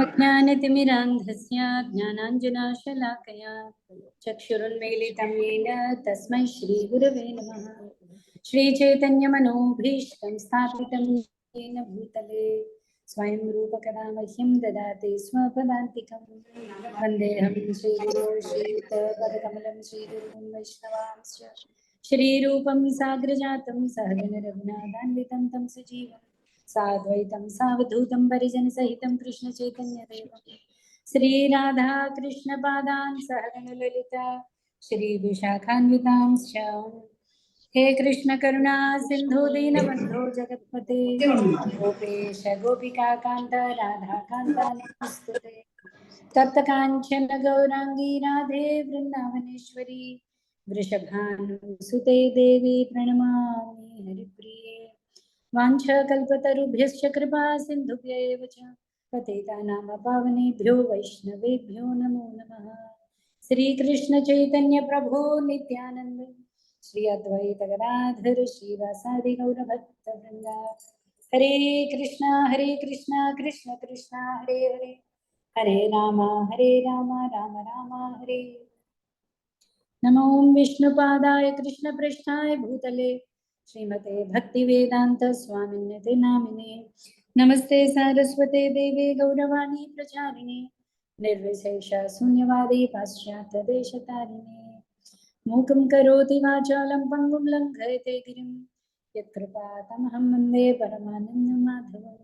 अज्ञानतिमिरान्धस्य ज्ञानाञ्जनशलाकया चक्षुरुन्मीलितं येन तस्मै श्रीगुरवे नमः। श्रीचैतन्यमनोभीष्टं स्थापितं येन भूतले स्वयं रूपकदा मह्यं ददाति स्वपदान्तिकं। वन्देऽहं श्रीगुरो श्रीयुतपदकमलं श्रीगुरुं वैष्णवांश्च श्रीरूपं साग्रजातं सहगण रघुनाथान्वितं तं सजीवम् साद्वैतं सावधूतं परिजनसहितं कृष्ण चैतन्यदेवं श्री राधा कृष्ण पादान् सहगण ललिता श्री विशाखान्वितांश्च। हे कृष्ण करुणा सिंधु दीनबन्धो जगत्पते गोपेश गोपिका कान्त राधा कान्त नमोस्तुते। तप्त काञ्चन गौरांगी राधे वृन्दावनेश्वरी वृषभानुसुते देवी प्रणमामि हरिप्रिये। वाञ्छाकल्पतरुभ्यश्च कृपा सिन्धुभ्यैव च पतितानां पावनेभ्यो वैष्णवेभ्यो नमो नमः। श्रीकृष्ण चैतन्य प्रभो नित्यानंद श्री अद्वैत गदाधर श्रीवासादि गौरभक्तवृंद। हरे कृष्णा कृष्ण कृष्णा हरे हरे हरे राम राम राम हरे। नमो विष्णुपादाय कृष्णपृष्ठाय भूतले श्रीमते भक्तिवेदांत स्वामिन्यते नामिने। नमस्ते सारस्वते देवे गौरवाणी प्रचारिणे निर्विशेष शून्यवादी पाश्चात्य देशतारिणे। मूकं करोति वाचालं पङ्गुं लङ्घयते गिरिं यत्कृपातमहं वन्दे परमानन्दमाधवं।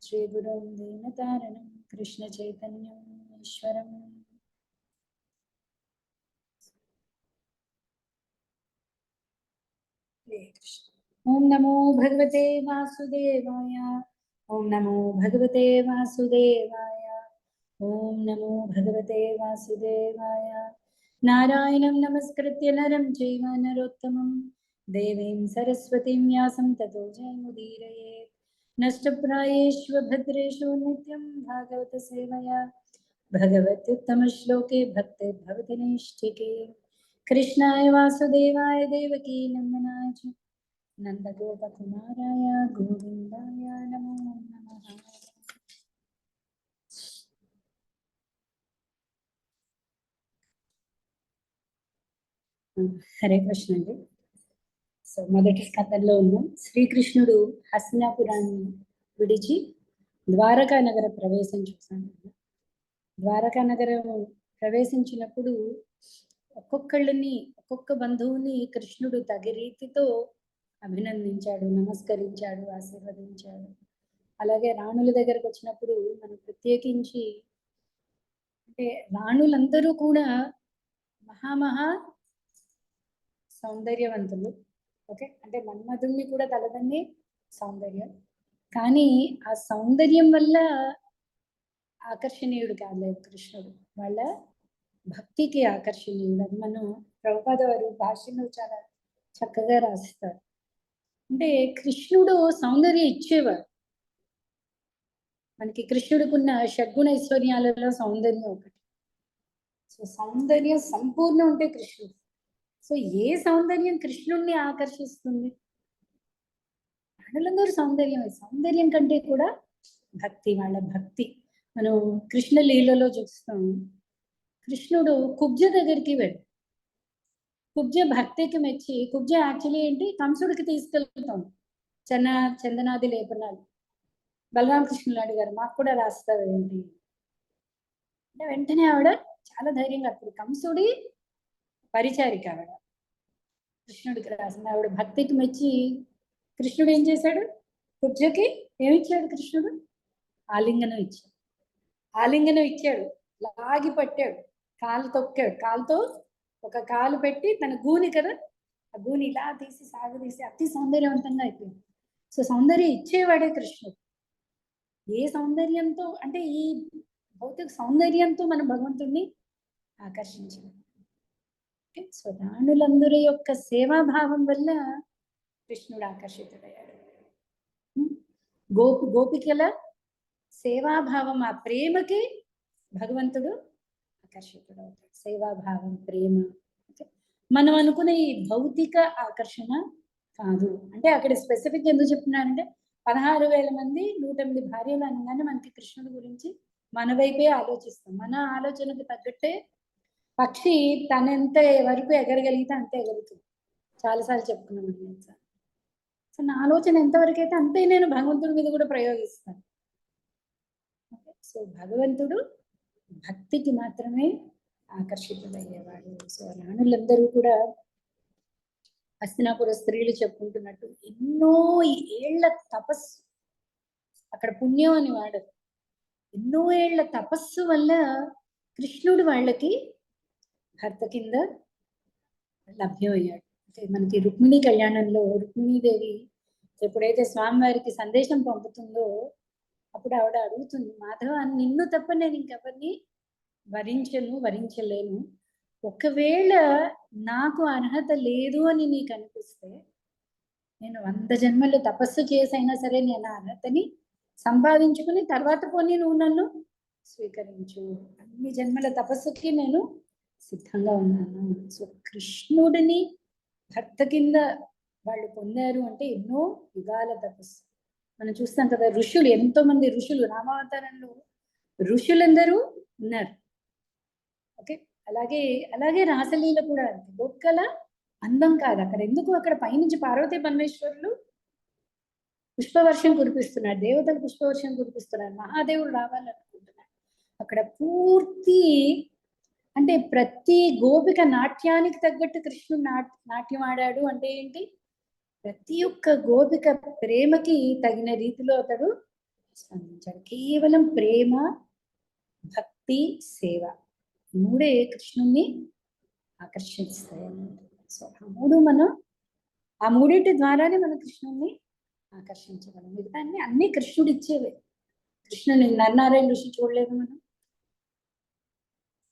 श्रीगुरुं दीनतारणं कृष्णचैतन्यम् ईश्वरम्। ओम नमो भगवते वासुदेवाय ओम नमो भगवते वासुदेवाय ओम नमो भगवते वासुदेवाय। नारायणं नमस्कृत्य नरं चैव नरोत्तमं देवीं सरस्वतीं व्यासं ततो जयमुदीरयेत्। नष्टप्रायेषु भद्रेषु नित्यं भागवत सेवया भगवत्युत्तमश्लोके भक्तिर्भवति नैष्ठिके। कृष्णाय वासुदेवाय देवकी नंदनाय च नंदगोपकुमाराय गोविंदाय नमो नमः। హరే కృష్ణ అండి. సో మొదటి కథల్లో ఉన్నాం. శ్రీకృష్ణుడు హస్తినాపురాన్ని విడిచి ద్వారకా నగర ప్రవేశం చూసాను. ద్వారకా నగరం ప్రవేశించినప్పుడు ఒక్కొక్క బంధువుని కృష్ణుడు తగి రీతితో అభినందించాడు, నమస్కరించాడు, ఆశీర్వదించాడు. అలాగే రాణుల దగ్గరకు వచ్చినప్పుడు మనం ప్రత్యేకించి అంటే రాణులందరూ కూడా మహా సౌందర్యవంతులు. ఓకే, అంటే మన్మధుల్ని కూడా తలదన్ని సౌందర్యం. కానీ ఆ సౌందర్యం వల్ల ఆకర్షణీయుడు కాలేదు కృష్ణుడు, వాళ్ళ భక్తికి ఆకర్షణీయుడు. అది మనం ప్రభుపాద వారు భాష్యంలో చాలా చక్కగా రాస్తారు. అంటే కృష్ణుడు సౌందర్యం ఇచ్చేవాడు. మనకి కృష్ణుడికున్న షడ్గుణ ఐశ్వర్యాలలో సౌందర్యం ఒకటి. సో సౌందర్యం సంపూర్ణం ఉంటే కృష్ణుడు. సో ఏ సౌందర్యం కృష్ణుడిని ఆకర్షిస్తుంది? రాణులందరూ సౌందర్యం కంటే కూడా భక్తి, వాళ్ళ భక్తి. మనం కృష్ణ లీలలో చూస్తాం. కృష్ణుడు కుబ్జ దగ్గరికి వెళ్ళి కుబ్జ భక్తికి మెచ్చి, కుబ్జ యాక్చువల్లీ ఏంటి, కంసుడికి తీసుకెళ్తాం చందనాది లేపనాలు. బలరామకృష్ణులు అడిగారు, మాకు కూడా రాస్తావు ఏంటి అంటే వెంటనే ఆవిడ చాలా ధైర్యంగా, అప్పుడు కంసుడి పరిచారిక ఆవిడ, కృష్ణుడికి రాసింది. ఆవిడ భక్తికి మెచ్చి కృష్ణుడు ఏం చేశాడు, కుబ్జకి ఏమిచ్చాడు కృష్ణుడు? ఆలింగనం ఇచ్చాడు. లాగి పట్టాడు, కాలు తొక్కాడు, కాలుతో ఒక కాలు పెట్టి తన గూని కదా, ఆ గూని ఇలా తీసి సాగదీసి అతి సౌందర్యవంతంగా అయిపోయింది. సో సౌందర్యం ఇచ్చేవాడే కృష్ణుడు. ఏ సౌందర్యంతో అంటే ఈ భౌతిక సౌందర్యంతో మనం భగవంతుడిని ఆకర్షించాలి. సో రాణులందరి యొక్క సేవాభావం వల్ల కృష్ణుడు ఆకర్షితుడయ్యాడు. గోపికల సేవాభావం, ఆ ప్రేమకి భగవంతుడు ఆకర్షితుడవుతాడు. సేవాభావం, ప్రేమ. మనం అనుకునే ఈ భౌతిక ఆకర్షణ కాదు. అంటే అక్కడ స్పెసిఫిక్ ఎందుకు చెప్తున్నానంటే 16,000 మంది 108 భార్యలు అనగానే మనకి కృష్ణుడి గురించి మన వైపే ఆలోచిస్తాం. మన ఆలోచనకు తగ్గట్టే పక్షి తనెంత వరకు ఎగరగలిగితే అంతే ఎగురుతుంది. చాలాసార్లు చెప్పుకున్నాం. సో నా ఆలోచన ఎంతవరకు అయితే అంతే నేను భగవంతుడి మీద కూడా ప్రయోగిస్తాను. సో భగవంతుడు భక్తికి మాత్రమే ఆకర్షితుడయ్యేవాడు. సో రాణులందరూ కూడా హస్తినాపుర స్త్రీలు చెప్పుకుంటున్నట్టు ఎన్నో ఏళ్ల తపస్సు, అక్కడ పుణ్యం అని వాడరు, ఎన్నో ఏళ్ల తపస్సు వల్ల కృష్ణుడు వాళ్ళకి భర్త కింద లభ్యమయ్యాడు. అంటే మనకి రుక్మిణి కళ్యాణంలో రుక్మిణీదేవి ఎప్పుడైతే స్వామివారికి సందేశం పంపుతుందో అప్పుడు ఆవిడ అడుగుతుంది, మాధవ నిన్ను తప్ప నేను ఇంకెవరిని వరించలేను. ఒకవేళ నాకు అర్హత లేదు అని నీకు అనిపిస్తే నేను 100 జన్మలు తపస్సు చేసైనా సరే నేను అర్హతని సంపాదించుకుని తర్వాత పోనీ నువ్వు నన్ను స్వీకరించు. అన్ని జన్మల తపస్సుకి నేను సిద్ధంగా ఉన్నాను. సో కృష్ణుడిని భర్త కింద వాళ్ళు పొందారు అంటే ఎన్నో యుగాల తపస్సు. మనం చూస్తాం కదా, ఋషులు, ఎంతో మంది ఋషులు, రామావతారంలో ఋషులందరూ ఉన్నారు. ఓకే, అలాగే రాసలీల కూడా అంతే. గొప్పల అందం కాదు అక్కడ. ఎందుకు అక్కడ పైనుంచి పార్వతీ పరమేశ్వరులు పుష్పవర్షం కురిపిస్తున్నారు, దేవతలు పుష్పవర్షం కురిపిస్తున్నారు, మహాదేవుడు రావాలనుకుంటున్నారు. అక్కడ పూర్తి అంటే ప్రతి గోపిక నాట్యానికి తగ్గట్టు కృష్ణుడు నాట్యం ఆడాడు అంటే ఏంటి, ప్రతి ఒక్క గోపిక ప్రేమకి తగిన రీతిలో అతడు స్పందించాడు. కేవలం ప్రేమ, భక్తి, సేవ మూడే కృష్ణుణ్ణి ఆకర్షిస్తాయి. సో ఆ మూడింటి ద్వారానే మనం కృష్ణుణ్ణి ఆకర్షించగలం. మిగతా అన్ని కృష్ణుడు ఇచ్చేవే. కృష్ణుని నరనారాయణ ఋషి చూడలేదు మనం.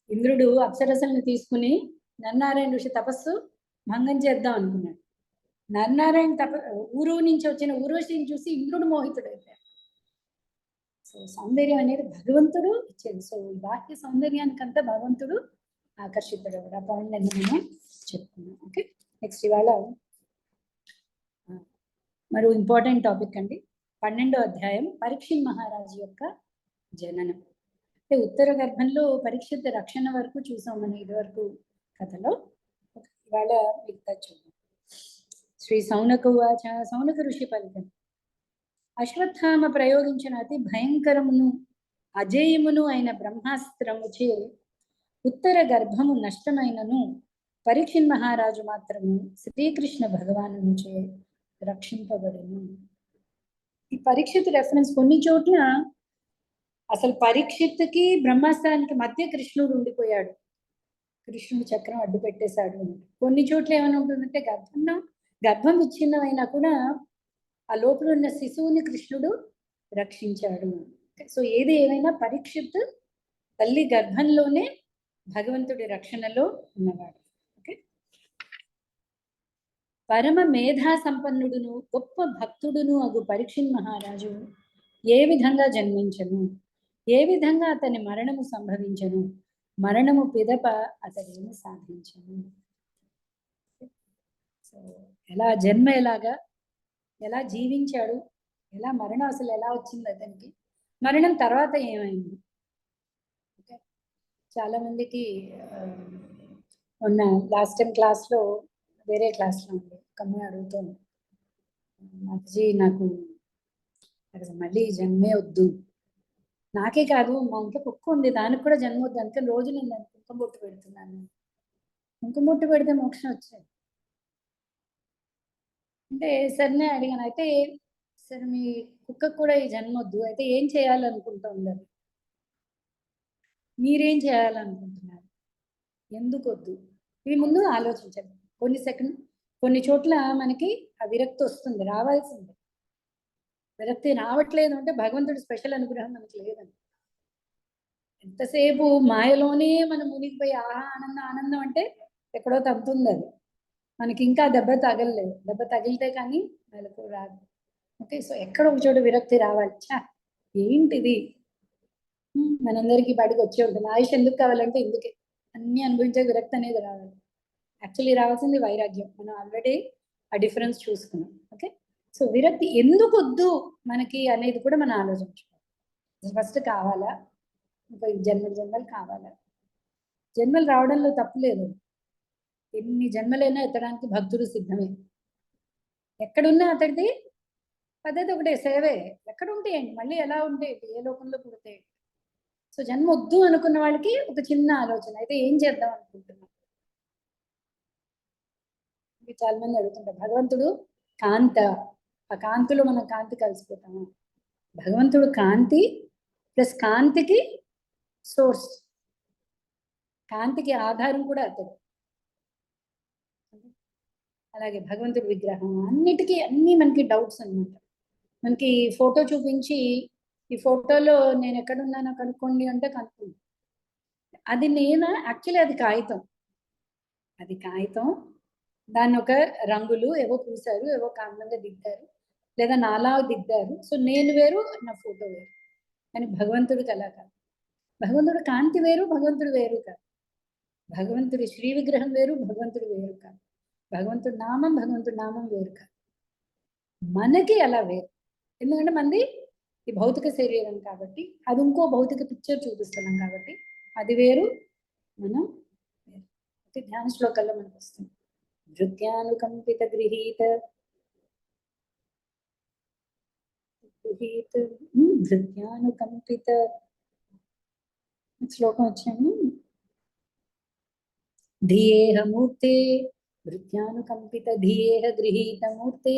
ఇంద్రుడు అప్సరసల్ని తీసుకుని నరనారాయణ ఋషి తపస్సు భంగం చేద్దాం అనుకున్నాడు. నరనారాయణ ఊరు నుంచి వచ్చిన ఊర్వశిని చూసి ఇంద్రుడు మోహితుడైపోయాడు. సో సౌందర్యం అనేది భగవంతుడు ఇచ్చేది. సో బాహ్య సౌందర్యానికంతా భగవంతుడు ఆకర్షితుడు. ఆ పాయింట్ అని మనం చెప్పుకున్నాం. ఓకే, నెక్స్ట్ ఇవాళ మరో ఇంపార్టెంట్ టాపిక్ అండి. 12వ అధ్యాయం పరీక్షిత్ మహారాజు యొక్క జననం. అంటే ఉత్తర గర్భంలో పరీక్షిత్ రక్షణ వరకు చూసాం మనం ఇదివరకు కథలో. ఇవాళ మిగతా చూద్దాం. శ్రీ సౌనక ఉవాచ. సౌనక ఋషి పలికను, అశ్వత్థామ ప్రయోగించిన అతి భయంకరమును అజేయమును అయిన బ్రహ్మాస్త్రముచే ఉత్తర గర్భము నష్టమైనను పరీక్షిత్ మహారాజు మాత్రము శ్రీకృష్ణ భగవానుచే రక్షింపబడును. ఈ పరీక్షిత్ రెఫరెన్స్ కొన్ని చోట్ల అసలు పరీక్షిత్తుకి బ్రహ్మాస్త్రానికి మధ్య కృష్ణుడు ఉండిపోయాడు, కృష్ణుడు చక్రం అడ్డు పెట్టేశాడు. కొన్ని చోట్ల ఏమైనా ఉంటుందంటే గర్భం విచ్ఛిన్నమైనా కూడా ఆ లోపల ఉన్న శిశువుని కృష్ణుడు రక్షించాడు. సో ఏది ఏమైనా పరీక్షిత్ తల్లి గర్భంలోనే భగవంతుడి రక్షణలో ఉన్నవాడు. ఓకే, పరమ మేధా సంపన్నుడును గొప్ప భక్తుడును అగు పరీక్షిత్ మహారాజు ఏ విధంగా జన్మించను, ఏ విధంగా అతని మరణము సంభవించను, మరణము పిదప అతడేమి సాధించను. సో ఎలా జన్మ, ఎలా జీవించాడు, ఎలా మరణం, అసలు ఎలా వచ్చింది అతనికి, మరణం తర్వాత ఏమైంది. ఓకే, చాలా మందికి మొన్న లాస్ట్ టైం క్లాస్లో వేరే క్లాస్లో ఉంది, ఒక అమ్మాయి అడుగుతుంది, మాతాజీ నాకు మళ్ళీ జన్మే వద్దు, నాకే కాదు మా ఇంట్లో కుక్క ఉంది దానికి కూడా జన్మ వద్దు, అందుకని రోజు నేను దానికి కుంకుమ బొట్టు పెడుతున్నాను. కుంకుమ బొట్టు పెడితే మోక్షం వచ్చేది అంటే సరే అడిగాను. అయితే సరే మీ కుక్కకు కూడా ఈ జన్మ వద్దు, అయితే ఏం చేయాలనుకుంటా ఉన్నారు, మీరేం చేయాలనుకుంటున్నారు, ఎందుకు వద్దు, ఇవి ముందు ఆలోచించండి. కొన్ని చోట్ల మనకి ఆ విరక్తి వస్తుంది, రావాల్సిందే. విరక్తి రావట్లేదు అంటే భగవంతుడి స్పెషల్ అనుగ్రహం మనకి లేదండి. ఎంతసేపు మాయలోనే మనం మునిగిపోయి ఆనందం అంటే ఎక్కడో తగ్గుతుంది అది, మనకి ఇంకా దెబ్బ తగలలేదు. దెబ్బ తగిలితే కానీ మెలకు రాదు. ఓకే, సో ఎక్కడ ఒక చోట విరక్తి రావాలి. ఏంటిది, మనందరికీ బడికి వచ్చే ఉంటుంది. ఆయుష్ ఎందుకు కావాలంటే ఇందుకే, అన్ని అనుభవించే విరక్తి అనేది రావాలి. యాక్చువల్లీ రావాల్సింది వైరాగ్యం. మనం ఆల్రెడీ ఆ డిఫరెన్స్ చూసుకున్నాం. ఓకే, సో విరక్తి ఎందుకు వద్దు మనకి అనేది కూడా మనం ఆలోచించుకోవాలి. ఫస్ట్ కావాలా, ఇంకా జన్మలు కావాలి. జన్మలు రావడంలో తప్పులేదు. ఎన్ని జన్మలైనా ఎత్తడానికి భక్తుడు సిద్ధమే. ఎక్కడున్నా అతడిది పద్ధతి ఒకటే, సేవే. ఎక్కడ ఉంటాయండి, మళ్ళీ ఎలా ఉంటాయి, ఏ లోకంలో పుడతాయి. సో జన్మ వద్దు అనుకున్న వాళ్ళకి ఒక చిన్న ఆలోచన, అయితే ఏం చేద్దాం అనుకుంటున్నాం. చాలా మంది అడుగుతుంటారు, భగవంతుడు కాంత, ఆ కాంతిలో మనం కాంతి కలిసిపోతాము. భగవంతుడు కాంతి ప్లస్ కాంతికి సోర్స్, కాంతికి ఆధారం కూడా అతడు. అలాగే భగవంతుడి విగ్రహం, అన్నిటికీ అన్ని మనకి డౌట్స్ అన్నమాట. మనకి ఫోటో చూపించి ఈ ఫోటోలో నేను ఎక్కడున్నానో కనుక్కోండి అంటే కనుక్కోండి. అది నేను యాక్చువల్లీ అది కాగితం, అది కాగితం. దాన్ని ఒక రంగులు ఏవో పూసారు, ఏవో కాంతంగా దిద్దారు, లేదా నాలా దిద్దారు. సో నేను వేరు, నా ఫోటో వేరు. కానీ భగవంతుడికి అలా కాదు. భగవంతుడు కాంతి వేరు, భగవంతుడు వేరు కాదు. భగవంతుడి శ్రీ విగ్రహం వేరు, భగవంతుడు వేరు కాదు. భగవంతుడి నామం వేరు కాదు. మనకి అలా వేరు. ఎందుకంటే మనది ఈ భౌతిక శరీరం కాబట్టి, అది ఇంకో భౌతిక పిక్చర్ చూపిస్తున్నాం కాబట్టి అది వేరు, మనం వేరు. ధ్యాన శ్లోకాల్లో మనకు వస్తుంది, నృత్యానుకంపిత గృహీత నృత్యానుకంపిత శ్లోకం వచ్చాము. ధియేహ మూర్తే భృత్యానుకంపిత ధియేహ గృహీత మూర్తే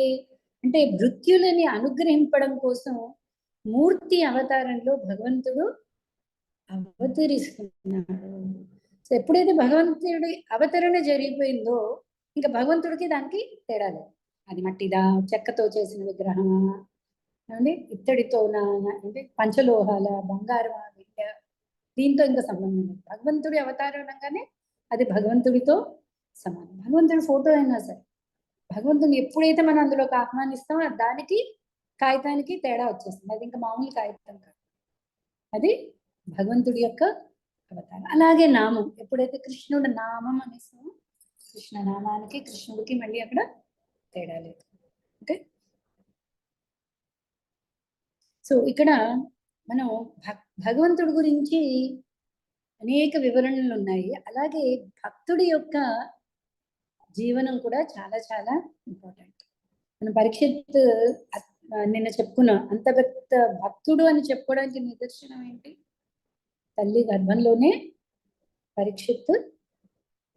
అంటే భృత్యులని అనుగ్రహింపడం కోసం మూర్తి అవతారంలో భగవంతుడు అవతరిస్తున్నాడు. సో ఎప్పుడైతే భగవంతుడి అవతరణ జరిగిపోయిందో ఇంకా భగవంతుడికి దానికి తేడా లేదు. అది మట్టిదా, చెక్కతో చేసిన విగ్రహమా, అంటే ఇత్తడితో అంటే పంచలోహాల, బంగారమా, వెండి, దీంతో ఇంకా సంబంధం లేదు. భగవంతుడి అవతారం అనగానే అది భగవంతుడితో సమానం. భగవంతుడి ఫోటో అయినా సరే, భగవంతుని ఎప్పుడైతే మనం అందులోకి ఆహ్వానిస్తామో దానికి కాగితానికి తేడా వచ్చేస్తుంది. అది ఇంకా మామూలు కాగితం కాదు, అది భగవంతుడి యొక్క అవతారం. అలాగే నామం, ఎప్పుడైతే కృష్ణుడు నామం అనేస్తామో కృష్ణ నామానికి కృష్ణుడికి మళ్ళీ అక్కడ తేడా లేదు. ఓకే, సో ఇక్కడ మనం భగవంతుడి గురించి అనేక వివరణలు ఉన్నాయి. అలాగే భక్తుడి యొక్క జీవనం కూడా చాలా చాలా ఇంపార్టెంట్. మనం పరీక్షిత్ నిన్న చెప్పుకున్నాం, అంత పెద్ద భక్తుడు అని చెప్పుకోవడానికి నిదర్శనం ఏంటి? తల్లి గర్భంలోనే పరీక్షిత్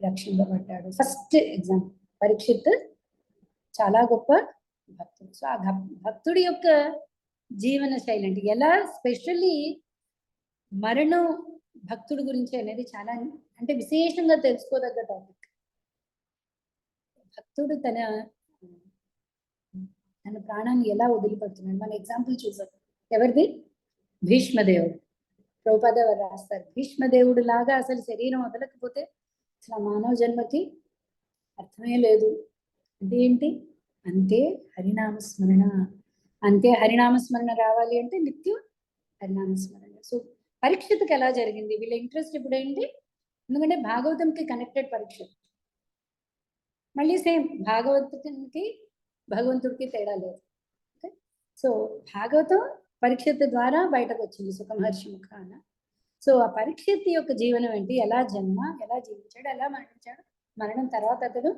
రక్షింపబడ్డాడు. ఫస్ట్ ఎగ్జాంపుల్ పరీక్షిత్ చాలా గొప్ప భక్తుడు. సో ఆ భక్తుడి యొక్క జీవన శైలి అంటే ఎలా, స్పెషల్లీ మరణం భక్తుడి గురించి అనేది చాలా అంటే విశేషంగా తెలుసుకోదగ్గ టాపిక్. భక్తుడు తన ప్రాణాన్ని ఎలా వదిలిపెడుతున్నాడు. మన ఎగ్జాంపుల్ చూసాం, ఎవరిది? భీష్మదేవుడు. ప్రభుపాద వారు రాస్తారు, భీష్మదేవుడు లాగా అసలు శరీరం వదలకపోతే అసలు మానవ జన్మకి అర్థమే లేదు. అంటే ఏంటి? అంతే హరినామస్మరణ, అంతే హరినామస్మరణ రావాలి అంటే నిత్యం హరినామస్మరణ. సో పరీక్షిత్కి ఎలా జరిగింది? వీళ్ళ ఇంట్రెస్ట్ ఇప్పుడు ఏంటి? ఎందుకంటే భాగవతంకి కనెక్టెడ్ పరీక్ష. మళ్ళీ సేమ్ భాగవతానికి భగవంతుడికి తేడా లేదు. ఓకే, సో భాగవతం పరీక్షిత్ ద్వారా బయటకు వచ్చింది సుఖమహర్షి ముఖాన. సో ఆ పరీక్షిత్ యొక్క జీవనం ఏంటి? ఎలా జన్మ, ఎలా జీవించాడు, ఎలా మరణించాడు, మరణం తర్వాత అతడు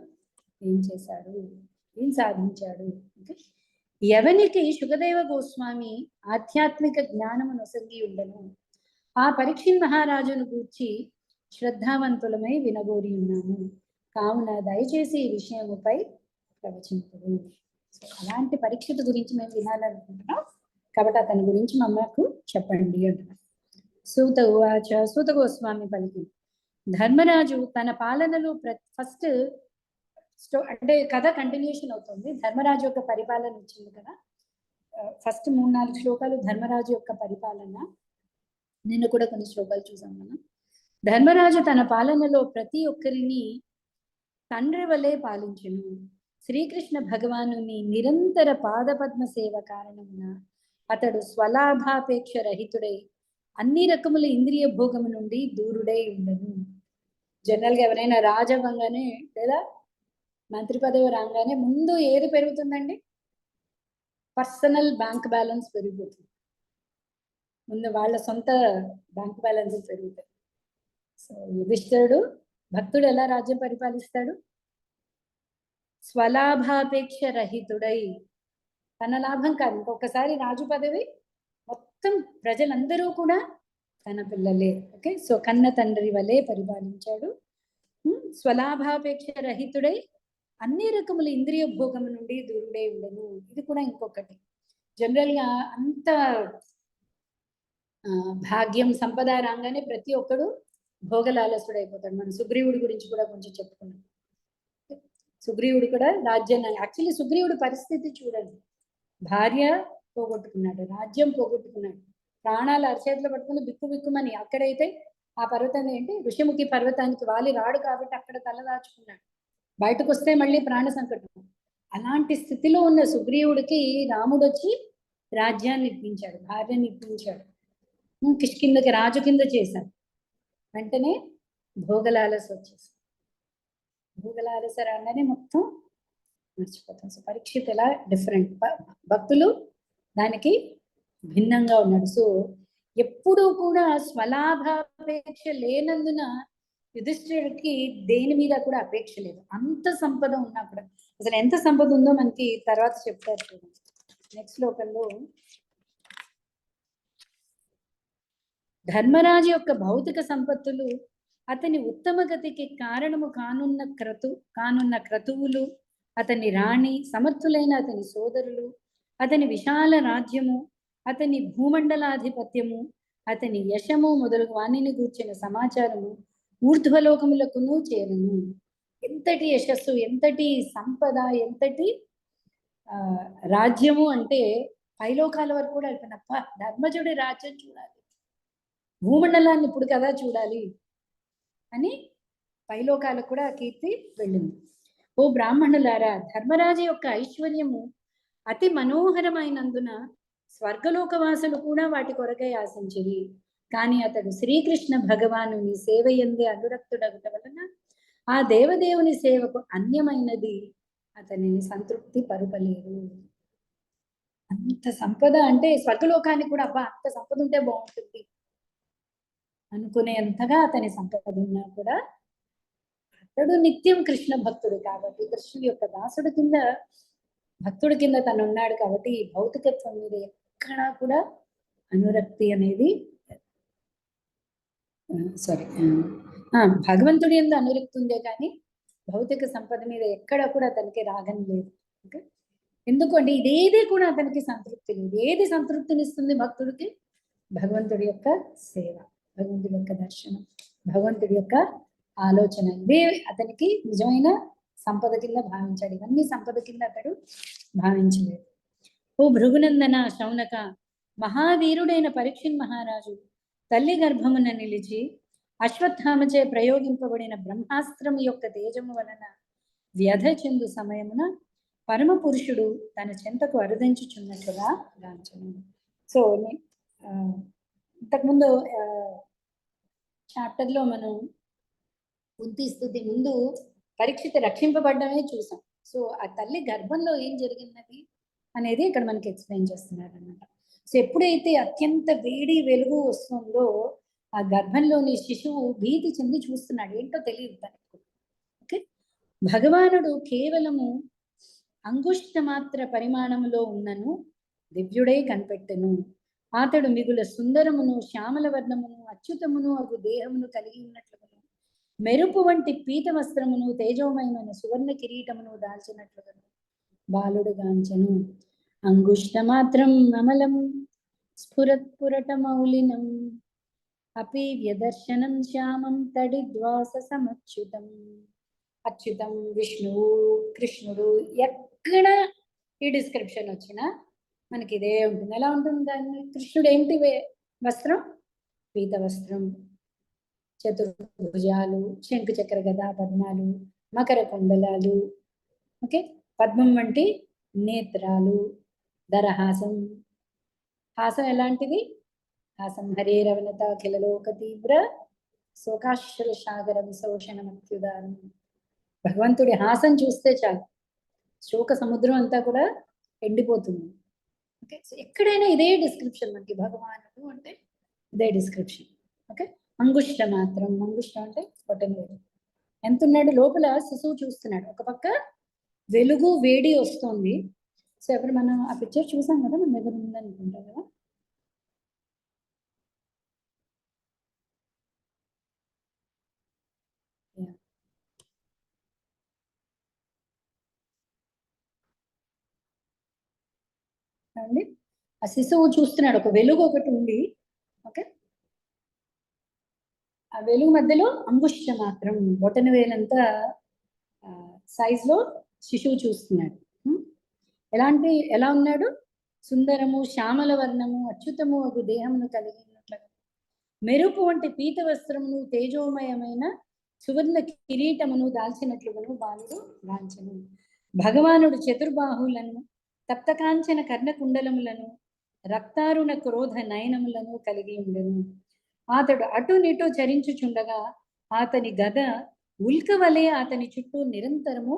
ఏం చేశాడు, ఏం సాధించాడు. ఓకే, ఎవనికి శుకదేవ గోస్వామి ఆధ్యాత్మిక జ్ఞానము నొసగి ఉండను, ఆ పరీక్షిత్ మహారాజును గూర్చి శ్రద్ధావంతులమై వినగోరి ఉన్నాము. కావున దయచేసి ఈ విషయముపై ప్రవచించుడు. అలాంటి పరీక్షిత్ గురించి మేము వినాలనుకుంటున్నాం కాబట్టి అతని గురించి మమ్మకు చెప్పండి అంటున్నాం. సూత ఉవాచ, సూత గోస్వామి పలికి, ధర్మరాజు తన పాలనలో ఫస్ట్ అంటే కథ కంటిన్యూషన్ అవుతుంది. ధర్మరాజు యొక్క పరిపాలన వచ్చింది కదా, ఫస్ట్ 3-4 శ్లోకాలు ధర్మరాజు యొక్క పరిపాలన. నిన్న కూడా కొన్ని శ్లోకాలు చూసాం మనం. ధర్మరాజు తన పాలనలో ప్రతి ఒక్కరిని తండ్రి వలె పాలించును. శ్రీకృష్ణ భగవానుని నిరంతర పాదపద్మ సేవ కారణమున అతడు స్వలాభాపేక్ష రహితుడై అన్ని రకముల ఇంద్రియ భోగము నుండి దూరుడై ఉండను. జనరల్గా ఎవరైనా రాజవంగానే లేదా మంత్రి పదవి రాగానే ముందు ఏది పెరుగుతుందండి? పర్సనల్ బ్యాంక్ బ్యాలెన్స్ పెరిగిపోతుంది. ముందు వాళ్ళ సొంత బ్యాంక్ బ్యాలెన్స్ పెరుగుతాయి. సో యుధిష్ఠిరుడు భక్తుడు ఎలా రాజ్యం పరిపాలిస్తాడు? స్వలాభాపేక్ష రహితుడై, తన లాభం కాదు, ఇంకొకసారి రాజు పదవి మొత్తం ప్రజలందరూ కూడా తన పిల్లలే. ఓకే, సో కన్న తండ్రి వలె పరిపాలించాడు. స్వలాభాపేక్ష రహితుడై అన్ని రకముల ఇంద్రియ భోగము నుండి దూరుడై ఉండను. ఇది కూడా ఇంకొకటి. జనరల్ గా అంత భాగ్యం సంపద రాగానే ప్రతి ఒక్కడు భోగలాలసుడు అయిపోతాడు. మనం సుగ్రీవుడి గురించి కూడా కొంచెం చెప్పుకున్నాం. సుగ్రీవుడు కూడా రాజ్యాన్ని, యాక్చువల్లీ సుగ్రీవుడి పరిస్థితి చూడండి, భార్య పోగొట్టుకున్నాడు, రాజ్యం పోగొట్టుకున్నాడు, ప్రాణాలు అరచేతిలో పట్టుకుని బిక్కు బిక్కుమని. అక్కడైతే ఆ పర్వతం ఏంటి, ఋషిముఖి పర్వతానికి వాలి రాడు కాబట్టి అక్కడ తలదాచుకున్నాడు. బయటకు వస్తే మళ్ళీ ప్రాణ సంకటం. అలాంటి స్థితిలో ఉన్న సుగ్రీవుడికి రాముడు వచ్చి రాజ్యాన్ని ఇప్పించాడు, భార్యని ఇప్పించాడు, కిష్కిందకి రాజు కింద చేశాడు. వెంటనే భోగలాలస వచ్చేసి, భోగలాలస రాగానే మొత్తం మర్చిపోతాం. సో పరీక్షిత్ ఎలా డిఫరెంట్, భక్తులు దానికి భిన్నంగా ఉన్నాడు. సో ఎప్పుడూ కూడా స్వలాభాపేక్ష లేనందున యుధిష్ఠిరుడికి దేని మీద కూడా అపేక్ష లేదు. అంత సంపద ఉన్నా కూడా, అసలు ఎంత సంపద ఉందో మనకి తర్వాత చెప్తారు చూడండి నెక్స్ట్ శ్లోకంలో. ధర్మరాజు యొక్క భౌతిక సంపత్తులు, అతని ఉత్తమ గతికి కారణము కానున్న క్రతువులు, అతని రాణి, సమర్థులైన అతని సోదరులు, అతని విశాల రాజ్యము, అతని భూమండలాధిపత్యము, అతని యశము మొదలగు వాణిని గూర్చిన సమాచారము ఊర్ధ్వలోకములకును చేరును. ఎంతటి యశస్సు, ఎంతటి సంపద, ఎంతటి రాజ్యము అంటే పైలోకాల వరకు కూడా అయిపోయినప్ప ధర్మజుడి రాజ్యం చూడాలి, భూమండలాన్ని ఇప్పుడు కదా చూడాలి అని పైలోకాలకు కూడా కీర్తి వెళ్ళింది. ఓ బ్రాహ్మణులారా, ధర్మరాజు యొక్క ఐశ్వర్యము అతి మనోహరమైనందున స్వర్గలోకవాసులు కూడా వాటి కొరకై ఆశించిరి. కానీ అతడు శ్రీకృష్ణ భగవానుని సేవ యందే అనురక్తుడగుట వలన ఆ దేవదేవుని సేవకు అన్యమైనది అతనిని సంతృప్తి పరుపలేరు. అంత సంపద అంటే స్వర్గలోకానికి కూడా అబ్బా అంత సంపద ఉంటే బాగుంటుంది అనుకునేంతగా అతని సంపద ఉన్నా కూడా అతడు నిత్యం కృష్ణ భక్తుడు కాబట్టి, కృష్ణుడి యొక్క దాసుడు కింద, భక్తుడి కింద తను ఉన్నాడు కాబట్టి భౌతికత్వం మీద ఎక్కడా కూడా అనురక్తి అనేది భగవంతుడి ఎందు అనురక్తి ఉందే కానీ భౌతిక సంపద మీద ఎక్కడ కూడా అతనికి రాగం లేదు. ఓకే, ఎందుకంటే ఇదేది కూడా అతనికి సంతృప్తి లేదు. ఏది సంతృప్తినిస్తుంది భక్తుడికి? భగవంతుడి యొక్క సేవ, భగవంతుడి యొక్క దర్శనం, భగవంతుడి యొక్క ఆలోచన, ఇదే అతనికి నిజమైన సంపద కింద భావించాడు. ఇవన్నీ సంపద కింద అతడు భావించలేదు. ఓ భృగునందన శౌనక, మహావీరుడైన పరీక్షిత్ మహారాజు తల్లి గర్భమున నిలిచి అశ్వత్థామచే ప్రయోగింపబడిన బ్రహ్మాస్త్రం యొక్క తేజము వలన వ్యధ చెందు సమయమున పరమ పురుషుడు తన చెంతకు అరుదించుచున్నట్లుగా గాంచను. సో ఇంతకుముందు చాప్టర్లో మనం కుంతి స్థుతి ముందు పరీక్షిత రక్షింపబడ్డమే చూసాం. సో ఆ తల్లి గర్భంలో ఏం జరిగినది అనేది ఇక్కడ మనకి ఎక్స్ప్లెయిన్ చేస్తున్నారు అన్నమాట. సో ఎప్పుడైతే అత్యంత వేడి వెలుగు వస్తుందో ఆ గర్భంలోని శిశువు భీతి చెంది చూస్తున్నాడు, ఏంటో తెలియదు తనకు. ఓకే, భగవానుడు కేవలము అంగుష్ట మాత్ర పరిమాణములో ఉన్నను దివ్యుడై కనిపెట్టెను. అతడు మిగుల సుందరమును శ్యామల వర్ణమును అచ్యుతమును అగు దేహమును కలిగి ఉన్నట్లుగా మెరుపు వంటి పీత వస్త్రమును తేజోమయమైన సువర్ణ కిరీటమును దాల్చినట్లుగా బాలుడు గాంచెను. అంగుష్ట మాత్రం అమలం స్ఫురత్పురట మౌలినం అపి వ్యదర్శనం శ్యామం తడిద్వాస సమచ్యుతం. అచ్యుతం, విష్ణువు, కృష్ణుడు, ఎక్కడ ఈ డిస్క్రిప్షన్ వచ్చినా మనకి ఇదే ఉంటుంది. ఎలా ఉంటుంది దాన్ని? కృష్ణుడు ఏంటి వస్త్రం? పీత వస్త్రం, చతుర్భుజాలు, శంకు చక్ర గదా పద్మాలు, మకర కుండలాలు, ఓకే, పద్మం వంటి నేత్రాలు, దరహాసం. హాసం ఎలాంటిది? హాసం హరేరవనత అఖిలలోక తీవ్ర శోకాశ్ర సాగర విశోషణ మత్యుదానం. భగవంతుడి హాసం చూస్తే చాలు శోక సముద్రం అంతా కూడా ఎండిపోతుంది. ఓకే, సో ఎక్కడైనా ఇదే డిస్క్రిప్షన్ మనకి, భగవానుడు అంటే ఇదే డిస్క్రిప్షన్. ఓకే, అంగుష్ట మాత్రం, అంగుష్టం అంటే బొటనవేలు. ఎంత ఉన్నాడు లోపల శిశువు చూస్తున్నాడు, ఒక పక్క వెలుగు వేడి వస్తుంది. సో ఇప్పుడు మనం ఆ పిక్చర్ చూసాం కదా, మన దగ్గర ఉందనుకుంటా కదా. అండి, ఆ శిశువు చూస్తున్నాడు, ఒక వెలుగు ఒకటి ఉంది. ఓకే, ఆ వెలుగు మధ్యలో అంగుష్ట మాత్రం, బొటన వేలంతా సైజ్ లో శిశువు చూస్తున్నాడు. ఎలా ఉన్నాడు? సుందరము శ్యామల వర్ణము అచ్యుతము అగు దేహమును కలిగి ఉన్నట్లుగా, మెరుపు వంటి పీత వస్త్రమును తేజోమయమైన సువర్ణ కిరీటమును దాల్చినట్లుగాను బాలుడు గాంచెను. భగవానుడు చతుర్బాహులను, తప్తకాంచన కర్ణకుండలములను, రక్తారుణ క్రోధ నయనములను కలిగి ఉండెను. అతడు అటునిటు చరించుచుండగా అతని గద ఉల్క వలె అతని చుట్టూ నిరంతరము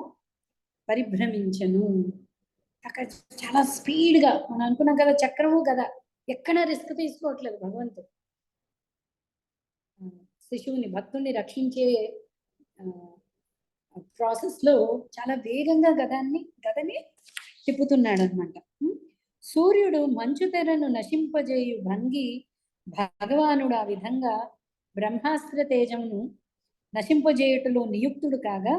పరిభ్రమించను. అక్కడ చాలా స్పీడ్ గా, మనం అనుకున్నాం కదా చక్రము కదా, ఎక్కడ రిస్క్ తీసుకోవట్లేదు భగవంతుడు. శిశువుని, భక్తుని రక్షించే ప్రాసెస్ లో చాలా వేగంగా గదని తిప్పుతున్నాడు అనమాట. సూర్యుడు మంచు తెరను నశింపజేయు భంగి భగవానుడు ఆ విధంగా బ్రహ్మాస్త్ర తేజమును నశింపజేయుటలో నియుక్తుడు కాగా,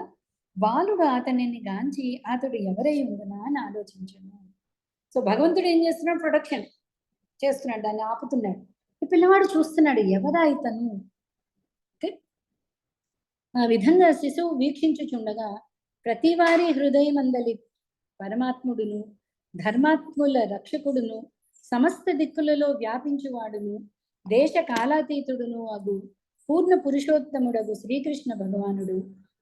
బాలుడు అతనిని గాంచి అతడు ఎవరై ఉండునా అని ఆలోచించను. సో భగవంతుడు ఏం చేస్తున్నాడు? ప్రొటెక్షన్ చేస్తున్నాడు, దాన్ని ఆపుతున్నాడు. ఈ పిల్లవాడు చూస్తున్నాడు, ఎవరా ఇతను. ఓకే, ఆ విధంగా శిశువు వీక్షించుచుండగా ప్రతివారి హృదయమందలి పరమాత్ముడును, ధర్మాత్ముల రక్షకుడును, సమస్త దిక్కులలో వ్యాపించువాడును, దేశ కాలాతీతుడును అగు పూర్ణ పురుషోత్తముడగు శ్రీకృష్ణ భగవానుడు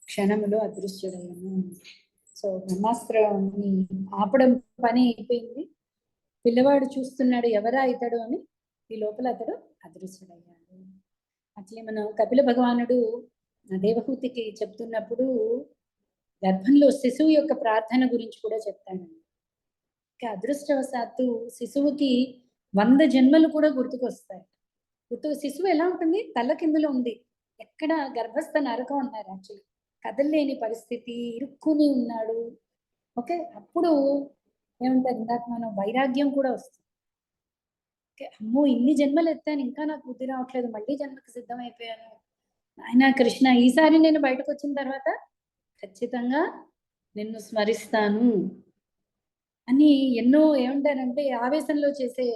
క్షణములో అదృశ్యుడయ్యను. సో బ్రహ్మాస్త్రాన్ని ఆపడం పని అయిపోయింది. పిల్లవాడు చూస్తున్నాడు, ఎవరా ఇతడు అని. ఈ లోపల అతడు అదృశ్యుడయ్యాడు. అట్లే మనం కపిల భగవానుడు దేవహూతికి చెప్తున్నప్పుడు గర్భంలో శిశువు యొక్క ప్రార్థన గురించి కూడా చెప్తాడండి. అదృష్టవశాత్తు శిశువుకి 100 జన్మలు కూడా గుర్తుకొస్తాయి. శిశువు ఎలా ఉంటుంది? తల్ల కిందులో ఉంది, ఎక్కడ గర్భస్థ నరకం అన్నారు యాక్చువల్లీ, కదలలేని పరిస్థితి, ఇరుక్కుని ఉన్నాడు. ఓకే, అప్పుడు ఏమంటారు, ఇందాక మనం వైరాగ్యం కూడా వస్తుంది. ఓకే, అమ్మో ఇన్ని జన్మలు ఎత్తాను, ఇంకా నాకు బుద్ధి రావట్లేదు, మళ్ళీ జన్మకి సిద్ధమైపోయాను. ఆయన కృష్ణ, ఈసారి నేను బయటకు వచ్చిన తర్వాత ఖచ్చితంగా నిన్ను స్మరిస్తాను అని ఎన్నో ఏమంటారంటే ఆవేశంలో చేసే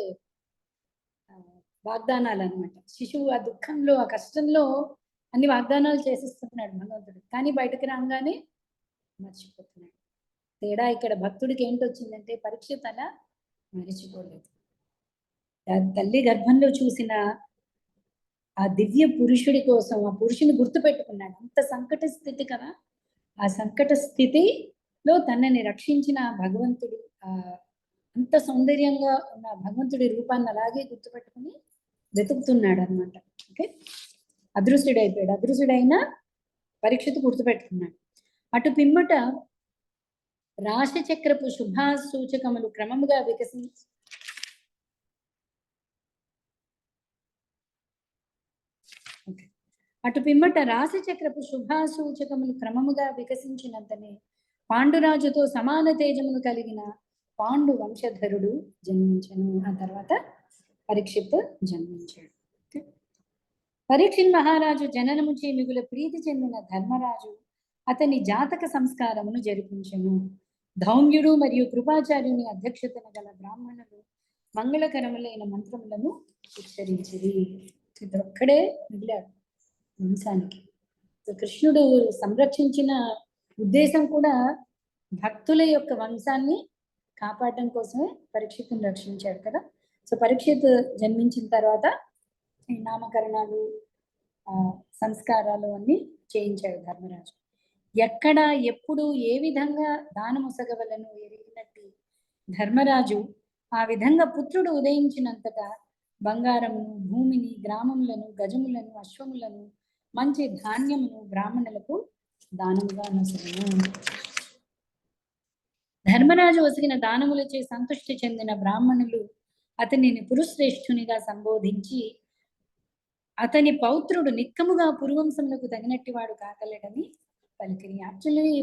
వాగ్దానాలు అనమాట. శిశువు ఆ దుఃఖంలో, ఆ కష్టంలో అన్ని వాగ్దానాలు చేసిస్తున్నాడు భగవంతుడు, కానీ బయటకు రాగానే మర్చిపోతున్నాడు. తేడా ఇక్కడ భక్తుడికి ఏంటొచ్చిందంటే, పరీక్ష తల మరిచిపోలేదు. తల్లి గర్భంలో చూసిన ఆ దివ్య పురుషుడి కోసం ఆ పురుషుని గుర్తు పెట్టుకున్నాడు. అంత సంకట స్థితి కదా, ఆ సంకట స్థితిలో తనని రక్షించిన భగవంతుడు, అంత సౌందర్యంగా ఉన్న భగవంతుడి రూపాన్ని అలాగే గుర్తుపెట్టుకుని వెతుకుతున్నాడు అనమాట. ఓకే, అదృశ్యుడైపోయాడు. అదృశ్యుడైన పరీక్షితు గుర్తుపెట్టుకున్నాడు. అటు పిమ్మట రాశి చక్రపు శుభాసూచకములు క్రమముగా వికసించి అటు పిమ్మట రాశి చక్రపు శుభాసూచకములు క్రమముగా వికసించినంతనే పాండురాజుతో సమాన తేజమును కలిగిన పాండు వంశధరుడు జన్మించను. ఆ తర్వాత పరీక్షిత్ జన్మించాడు. పరీక్షిత్ మహారాజు జననముచే మిగుల ప్రీతి చెందిన ధర్మరాజు అతని జాతక సంస్కారమును జరిపించను. ధౌమ్యుడు మరియు కృపాచార్యుని అధ్యక్షతన గల బ్రాహ్మణులు మంగళకరములైన మంత్రములను ఉచ్చరించిరి. ఇద్దరొక్కడే మిగిలాడు వంశానికి. కృష్ణుడు సంరక్షించిన ఉద్దేశం కూడా భక్తుల యొక్క వంశాన్ని కాపాడడం కోసమే పరీక్షితుని రక్షించాడు కదా. సో పరీక్షిత్ జన్మించిన తర్వాత నామకరణాలు, సంస్కారాలు అన్ని చేయించాడు ధర్మరాజు. ఎక్కడ, ఎప్పుడు, ఏ విధంగా దానముసగవలను ఎరిగినట్టు ధర్మరాజు ఆ విధంగా పుత్రుడు ఉదయించినంతటా బంగారమును, భూమిని, గ్రామములను, గజములను, అశ్వములను, మంచి ధాన్యమును బ్రాహ్మణులకు దానముగా నొసగెను. ధర్మరాజు వసిగిన దానములచే సంతుష్టి చెందిన బ్రాహ్మణులు అతనిని పురుశ్రేష్ఠునిగా సంబోధించి అతని పౌత్రుడు నిక్కముగా పురువంశములకు తగినట్టి వాడు కాగలడని పలికిరి. యాక్చువల్లీ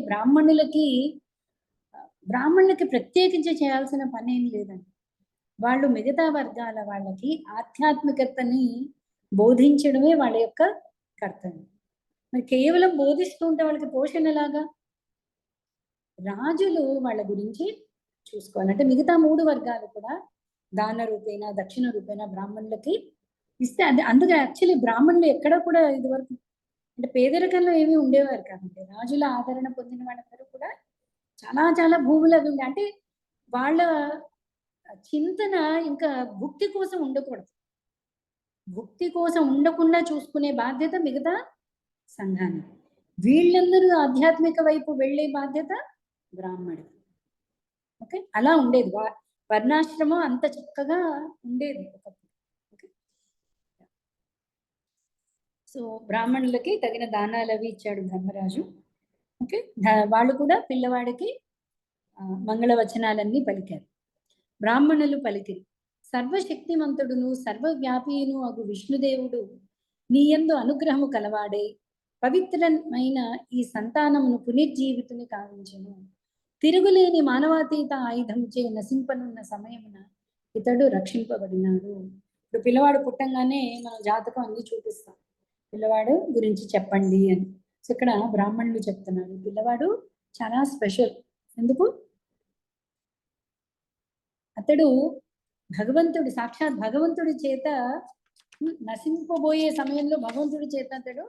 బ్రాహ్మణులకి ప్రత్యేకించి చేయాల్సిన పని ఏం లేదండి. వాళ్ళు మిగతా వర్గాల వాళ్ళకి ఆధ్యాత్మికతని బోధించడమే వాళ్ళ యొక్క కర్తవ్యం. మరి కేవలం బోధిస్తూ ఉంటే వాళ్ళకి పోషణ ఎలాగా? రాజులు వాళ్ళ గురించి చూసుకోవాలంటే మిగతా 3 వర్గాలు కూడా దాన రూపేణ దక్షిణ రూపేణ బ్రాహ్మణులకి ఇస్తే అందుకే యాక్చువల్లీ బ్రాహ్మణులు ఎక్కడ కూడా ఇదివరకు అంటే పేదరికంలో ఏమీ ఉండేవారు కాదండి. రాజుల ఆదరణ పొందిన వాళ్ళందరూ కూడా చాలా చాలా భూములు అవి ఉండే. అంటే వాళ్ళ చింతన ఇంకా భుక్తి కోసం ఉండకూడదు. భుక్తి కోసం ఉండకుండా చూసుకునే బాధ్యత మిగతా సంఘానికి. వీళ్ళందరూ ఆధ్యాత్మిక వైపు వెళ్ళే బాధ్యత బ్రాహ్మణుడు. ఓకే, అలా ఉండేది. వర్ణాశ్రమం అంత చక్కగా ఉండేది ఒకప్పుడు. ఓకే, సో బ్రాహ్మణులకి తగిన దానాలు అవి ఇచ్చాడు ధర్మరాజు. ఓకే, వాళ్ళు కూడా పిల్లవాడికి మంగళవచనాలన్నీ పలికారు. బ్రాహ్మణులు పలికిరి, సర్వశక్తిమంతుడును సర్వవ్యాపియును అగు విష్ణుదేవుడు నీయందు అనుగ్రహము కలవాడే పవిత్రమైన ఈ సంతానమును పునర్జీవితుని కావించెను. తిరుగులేని మానవాతీత ఆయుధంచే నశింపనున్న సమయమున ఇతడు రక్షింపబడినాడు. ఇప్పుడు పిల్లవాడు పుట్టంగానే మన జాతకం అన్ని చూపిస్తాం, పిల్లవాడు గురించి చెప్పండి అని. సో ఇక్కడ బ్రాహ్మణులు చెప్తున్నారు పిల్లవాడు చాలా స్పెషల్. ఎందుకు? అతడు భగవంతుడు, సాక్షాత్ భగవంతుడి చేత నశింపబోయే సమయంలో భగవంతుడి చేత అతడు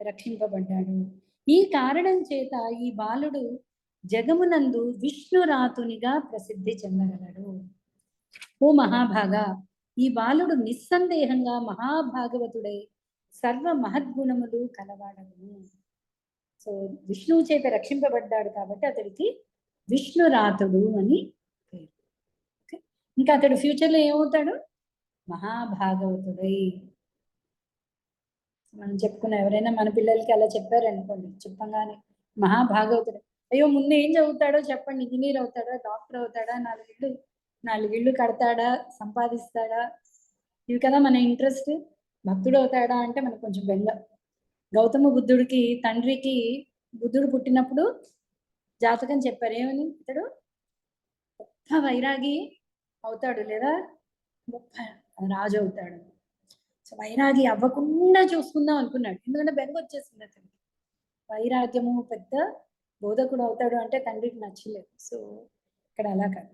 రక్షింపబడ్డాడు. ఈ కారణం చేత ఈ బాలుడు జగమునందు విష్ణురాతునిగా ప్రసిద్ధి చెందగలడు. ఓ మహాభాగా, ఈ బాలుడు నిస్సందేహంగా మహాభాగవతుడై సర్వ మహద్గుణములు కలవాడను. సో విష్ణువు చేత రక్షింపబడ్డాడు కాబట్టి అతడికి విష్ణురాతుడు అని పేరు. ఇంకా అతడు ఫ్యూచర్లో ఏమవుతాడు? మహాభాగవతుడై. మనం చెప్పుకున్న ఎవరైనా మన పిల్లలకి అలా చెప్పారనుకోండి, చెప్పంగానే మహాభాగవతుడు, అయ్యో ముందు ఏం చదువుతాడో చెప్పండి, ఇంజనీర్ అవుతాడా, డాక్టర్ అవుతాడా, 4 ఇళ్ళు కడతాడా, సంపాదిస్తాడా, ఇవి కదా మన ఇంట్రెస్ట్. భక్తుడు అవుతాడా అంటే మనకు కొంచెం బెంగ. గౌతమ బుద్ధుడికి తండ్రికి బుద్ధుడు పుట్టినప్పుడు జాతకం చెప్పారు, ఏమని? ఇతడు గొప్ప వైరాగి అవుతాడు లేదా గొప్ప రాజు అవుతాడు. సో వైరాగి అవ్వకుండా చూసుకుందాం అనుకున్నాడు, ఎందుకంటే బెంగ వచ్చేసింది అతనికి. వైరాగ్యము పెద్ద బోధకుడు అవుతాడు అంటే తండ్రికి నచ్చలేదు. సో ఇక్కడ అలా కాదు.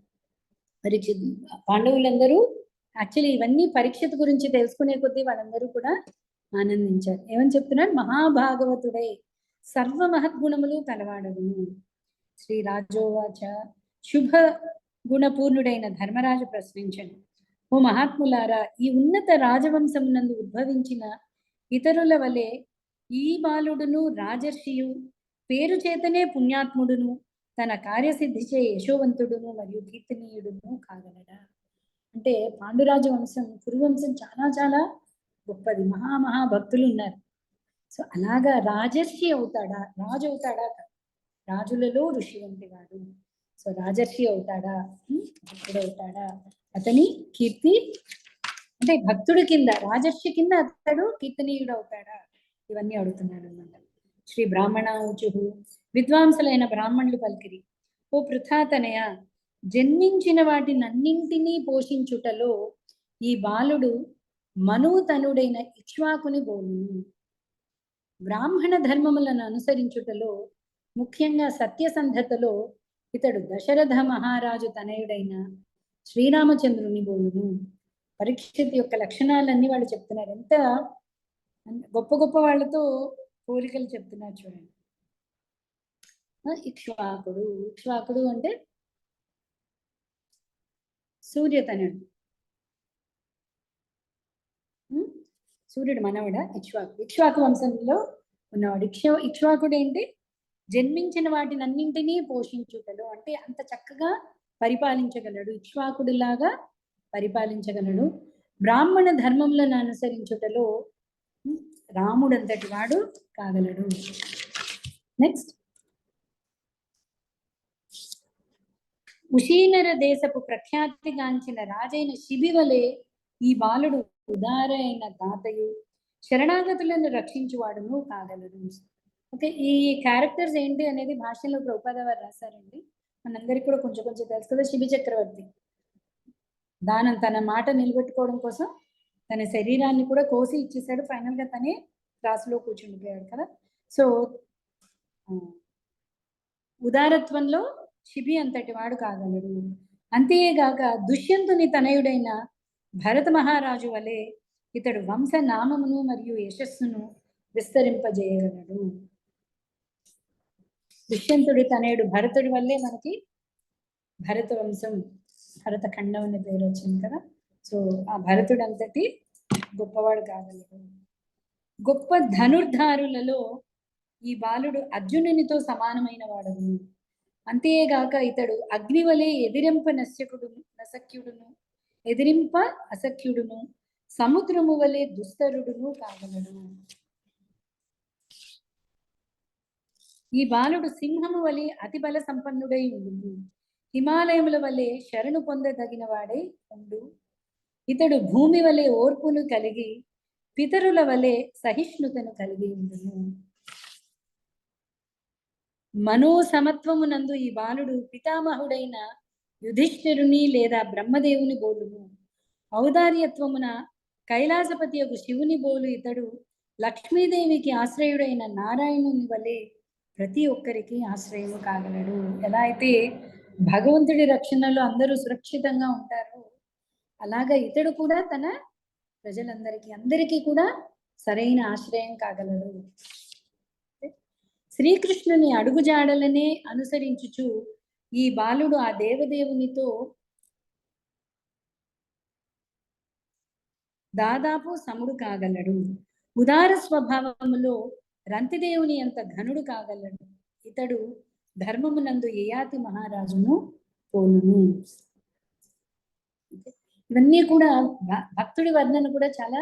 పరీక్షిత్ పాండవులందరూ యాక్చువల్లీ ఇవన్నీ పరీక్షిత్ గురించి తెలుసుకునే కొద్దీ వాళ్ళందరూ కూడా ఆనందించారు. ఏమని చెప్తున్నాడు? మహాభాగవతుడై సర్వ మహద్గుణములు కలవాడవును. శ్రీ రాజోవాచ, శుభ గుణపూర్ణుడైన ధర్మరాజు ప్రశ్నించను, ఓ మహాత్ములారా, ఈ ఉన్నత రాజవంశమునందు ఉద్భవించిన ఇతరుల వలె ఈ బాలుడును రాజర్షియు, పేరు చేతనే పుణ్యాత్ముడును, తన కార్యసిద్ధిచే యశోవంతుడును మరియు కీర్తనీయుడును కాగలడా? అంటే పాండురాజు వంశం, కురువంశం చాలా చాలా గొప్పది, మహాభక్తులు ఉన్నారు. సో అలాగా రాజర్షి అవుతాడా? రాజు అవుతాడా? రాజులలో ఋషి వంటి వాడు. సో రాజర్షి అవుతాడా? భక్తుడు అవుతాడా? అతని కీర్తి అంటే భక్తుడి కింద, రాజర్షి కింద అతడు కీర్తనీయుడు అవుతాడా? ఇవన్నీ అడుగుతున్నాడు అన్నమాట. శ్రీ బ్రాహ్మణ ఊచుహు, విద్వాంసులైన బ్రాహ్మణులు పలికిరి, ఓ పృథాతనయ, జన్మించిన వాటినన్నింటినీ పోషించుటలో ఈ బాలుడు మనూతనుడైన ఇక్ష్వాకుని బోలును. బ్రాహ్మణ ధర్మములను అనుసరించుటలో, ముఖ్యంగా సత్యసంధతలో ఇతడు దశరథ మహారాజు తనయుడైన శ్రీరామచంద్రుని బోలును. పరీక్షిత్ యొక్క లక్షణాలన్నీ వాళ్ళు చెప్తున్నారు. ఎంత గొప్ప గొప్ప వాళ్ళతో పోలికలు చెప్తున్నారు చూడండి. ఇక్ష్వాకుడు, ఇక్ష్వాకుడు అంటే సూర్యతనుడు, సూర్యుడు మనవడా? ఇక్ష్వాకు వంశంలో ఉన్నవాడు. ఇక్ష్వాకుడు ఏంటి? జన్మించిన వాటినన్నింటినీ పోషించుటలో, అంటే అంత చక్కగా పరిపాలించగలడు, ఇక్ష్వాకుడిలాగా పరిపాలించగలడు. బ్రాహ్మణ ధర్మములను అనుసరించుటలో రాముడంతటి వాడు కాగలడు. నెక్స్ట్, ఉషీనర దేశపు ప్రఖ్యాతిగాంచిన రాజైన శిబి వలె ఈ బాలుడు ఉదారైన దాతయు శరణాగతులను రక్షించువాడును కాగలడు. ఓకే, ఈ క్యారెక్టర్స్ ఏంటి అనేది భాషలో ప్రభుపాద వారు రాశారండి. మనందరికీ కూడా కొంచెం కొంచెం తెలుసు కదా. శిబి చక్రవర్తి తన మాట నిలబెట్టుకోవడం కోసం తన శరీరాన్ని కూడా కోసి ఇచ్చేసాడు. ఫైనల్ గా తనే క్లాసులో కూర్చుండిపోయాడు కదా. సో ఉదారత్వంలో శిబి అంతటి వాడు కాగలడు. అంతేగాక దుష్యంతుని తనయుడైన భరత మహారాజు వలె ఇతడు వంశ నామమును మరియు యశస్సును విస్తరింపజేయగలడు. దుష్యంతుడి తనయుడు భరతుడి వల్లే మనకి భరత వంశం, భరత ఖండం అనే పేరు వచ్చింది కదా. సో ఆ భరతుడు అంతటి గొప్పవాడు కాగలడు. గొప్ప ధనుర్ధారులలో ఈ బాలుడు అర్జునునితో సమానమైన వాడు. అంతేగాక ఇతడు అగ్నివలే ఎదిరింప అసఖ్యుడును సముద్రము వలె దుస్తరుడును కాగలడు. ఈ బాలుడు సింహము వలె అతి బల సంపన్నుడై ఉండు. హిమాలయముల వలె శరణు పొందదగిన వాడై ఉండు. ఇతడు భూమి వలె ఓర్పును కలిగి పితరుల వలె సహిష్ణుతను కలిగి ఉండును. మనోసమత్వమునందు ఈ బాలుడు పితామహుడైన యుధిష్ఠిరుని లేదా బ్రహ్మదేవుని బోలును. ఔదార్యత్వమున కైలాసపతి యొక్క శివుని బోలు ఇతడు లక్ష్మీదేవికి ఆశ్రయుడైన నారాయణుని వలె ప్రతి ఒక్కరికి ఆశ్రయము కాగలడు. ఎలా అయితే భగవంతుడి రక్షణలో అందరూ సురక్షితంగా ఉంటారు, అలాగా ఇతడు కూడా తన అందరికీ కూడా సరైన ఆశ్రయం కాగలడు. శ్రీకృష్ణుని అడుగుజాడలనే అనుసరించుచు ఈ బాలుడు ఆ దేవదేవునితో దాదాపు సముడు కాగలడు. ఉదార స్వభావములో రంతిదేవుని అంత ఘనుడు కాగలడు. ఇతడు ధర్మమునందు యయాతి మహారాజును పోలును. ఇవన్నీ కూడా భక్తుడి వర్ణన కూడా చాలా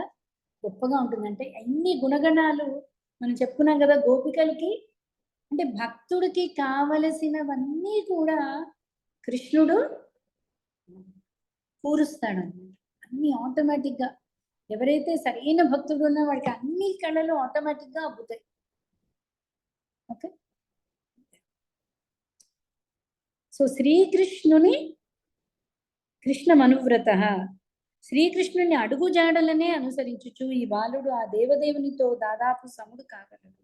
గొప్పగా ఉంటుందంటే అన్ని గుణగణాలు మనం చెప్పుకున్నాం కదా. గోపికలకి అంటే భక్తుడికి కావలసినవన్నీ కూడా కృష్ణుడు పూరుస్తాడు అన్నమాట. అన్ని ఆటోమేటిక్ గా ఎవరైతే సరైన భక్తుడు ఉన్నా వాడికి అన్ని కళలు ఆటోమేటిక్ గా అబ్బుతాయి. ఓకే, సో కృష్ణ మనువ్రత శ్రీకృష్ణుని అడుగుజాడలనే అనుసరించుచు ఈ బాలుడు ఆ దేవదేవునితో దాదాపు సముడు కాగలడు.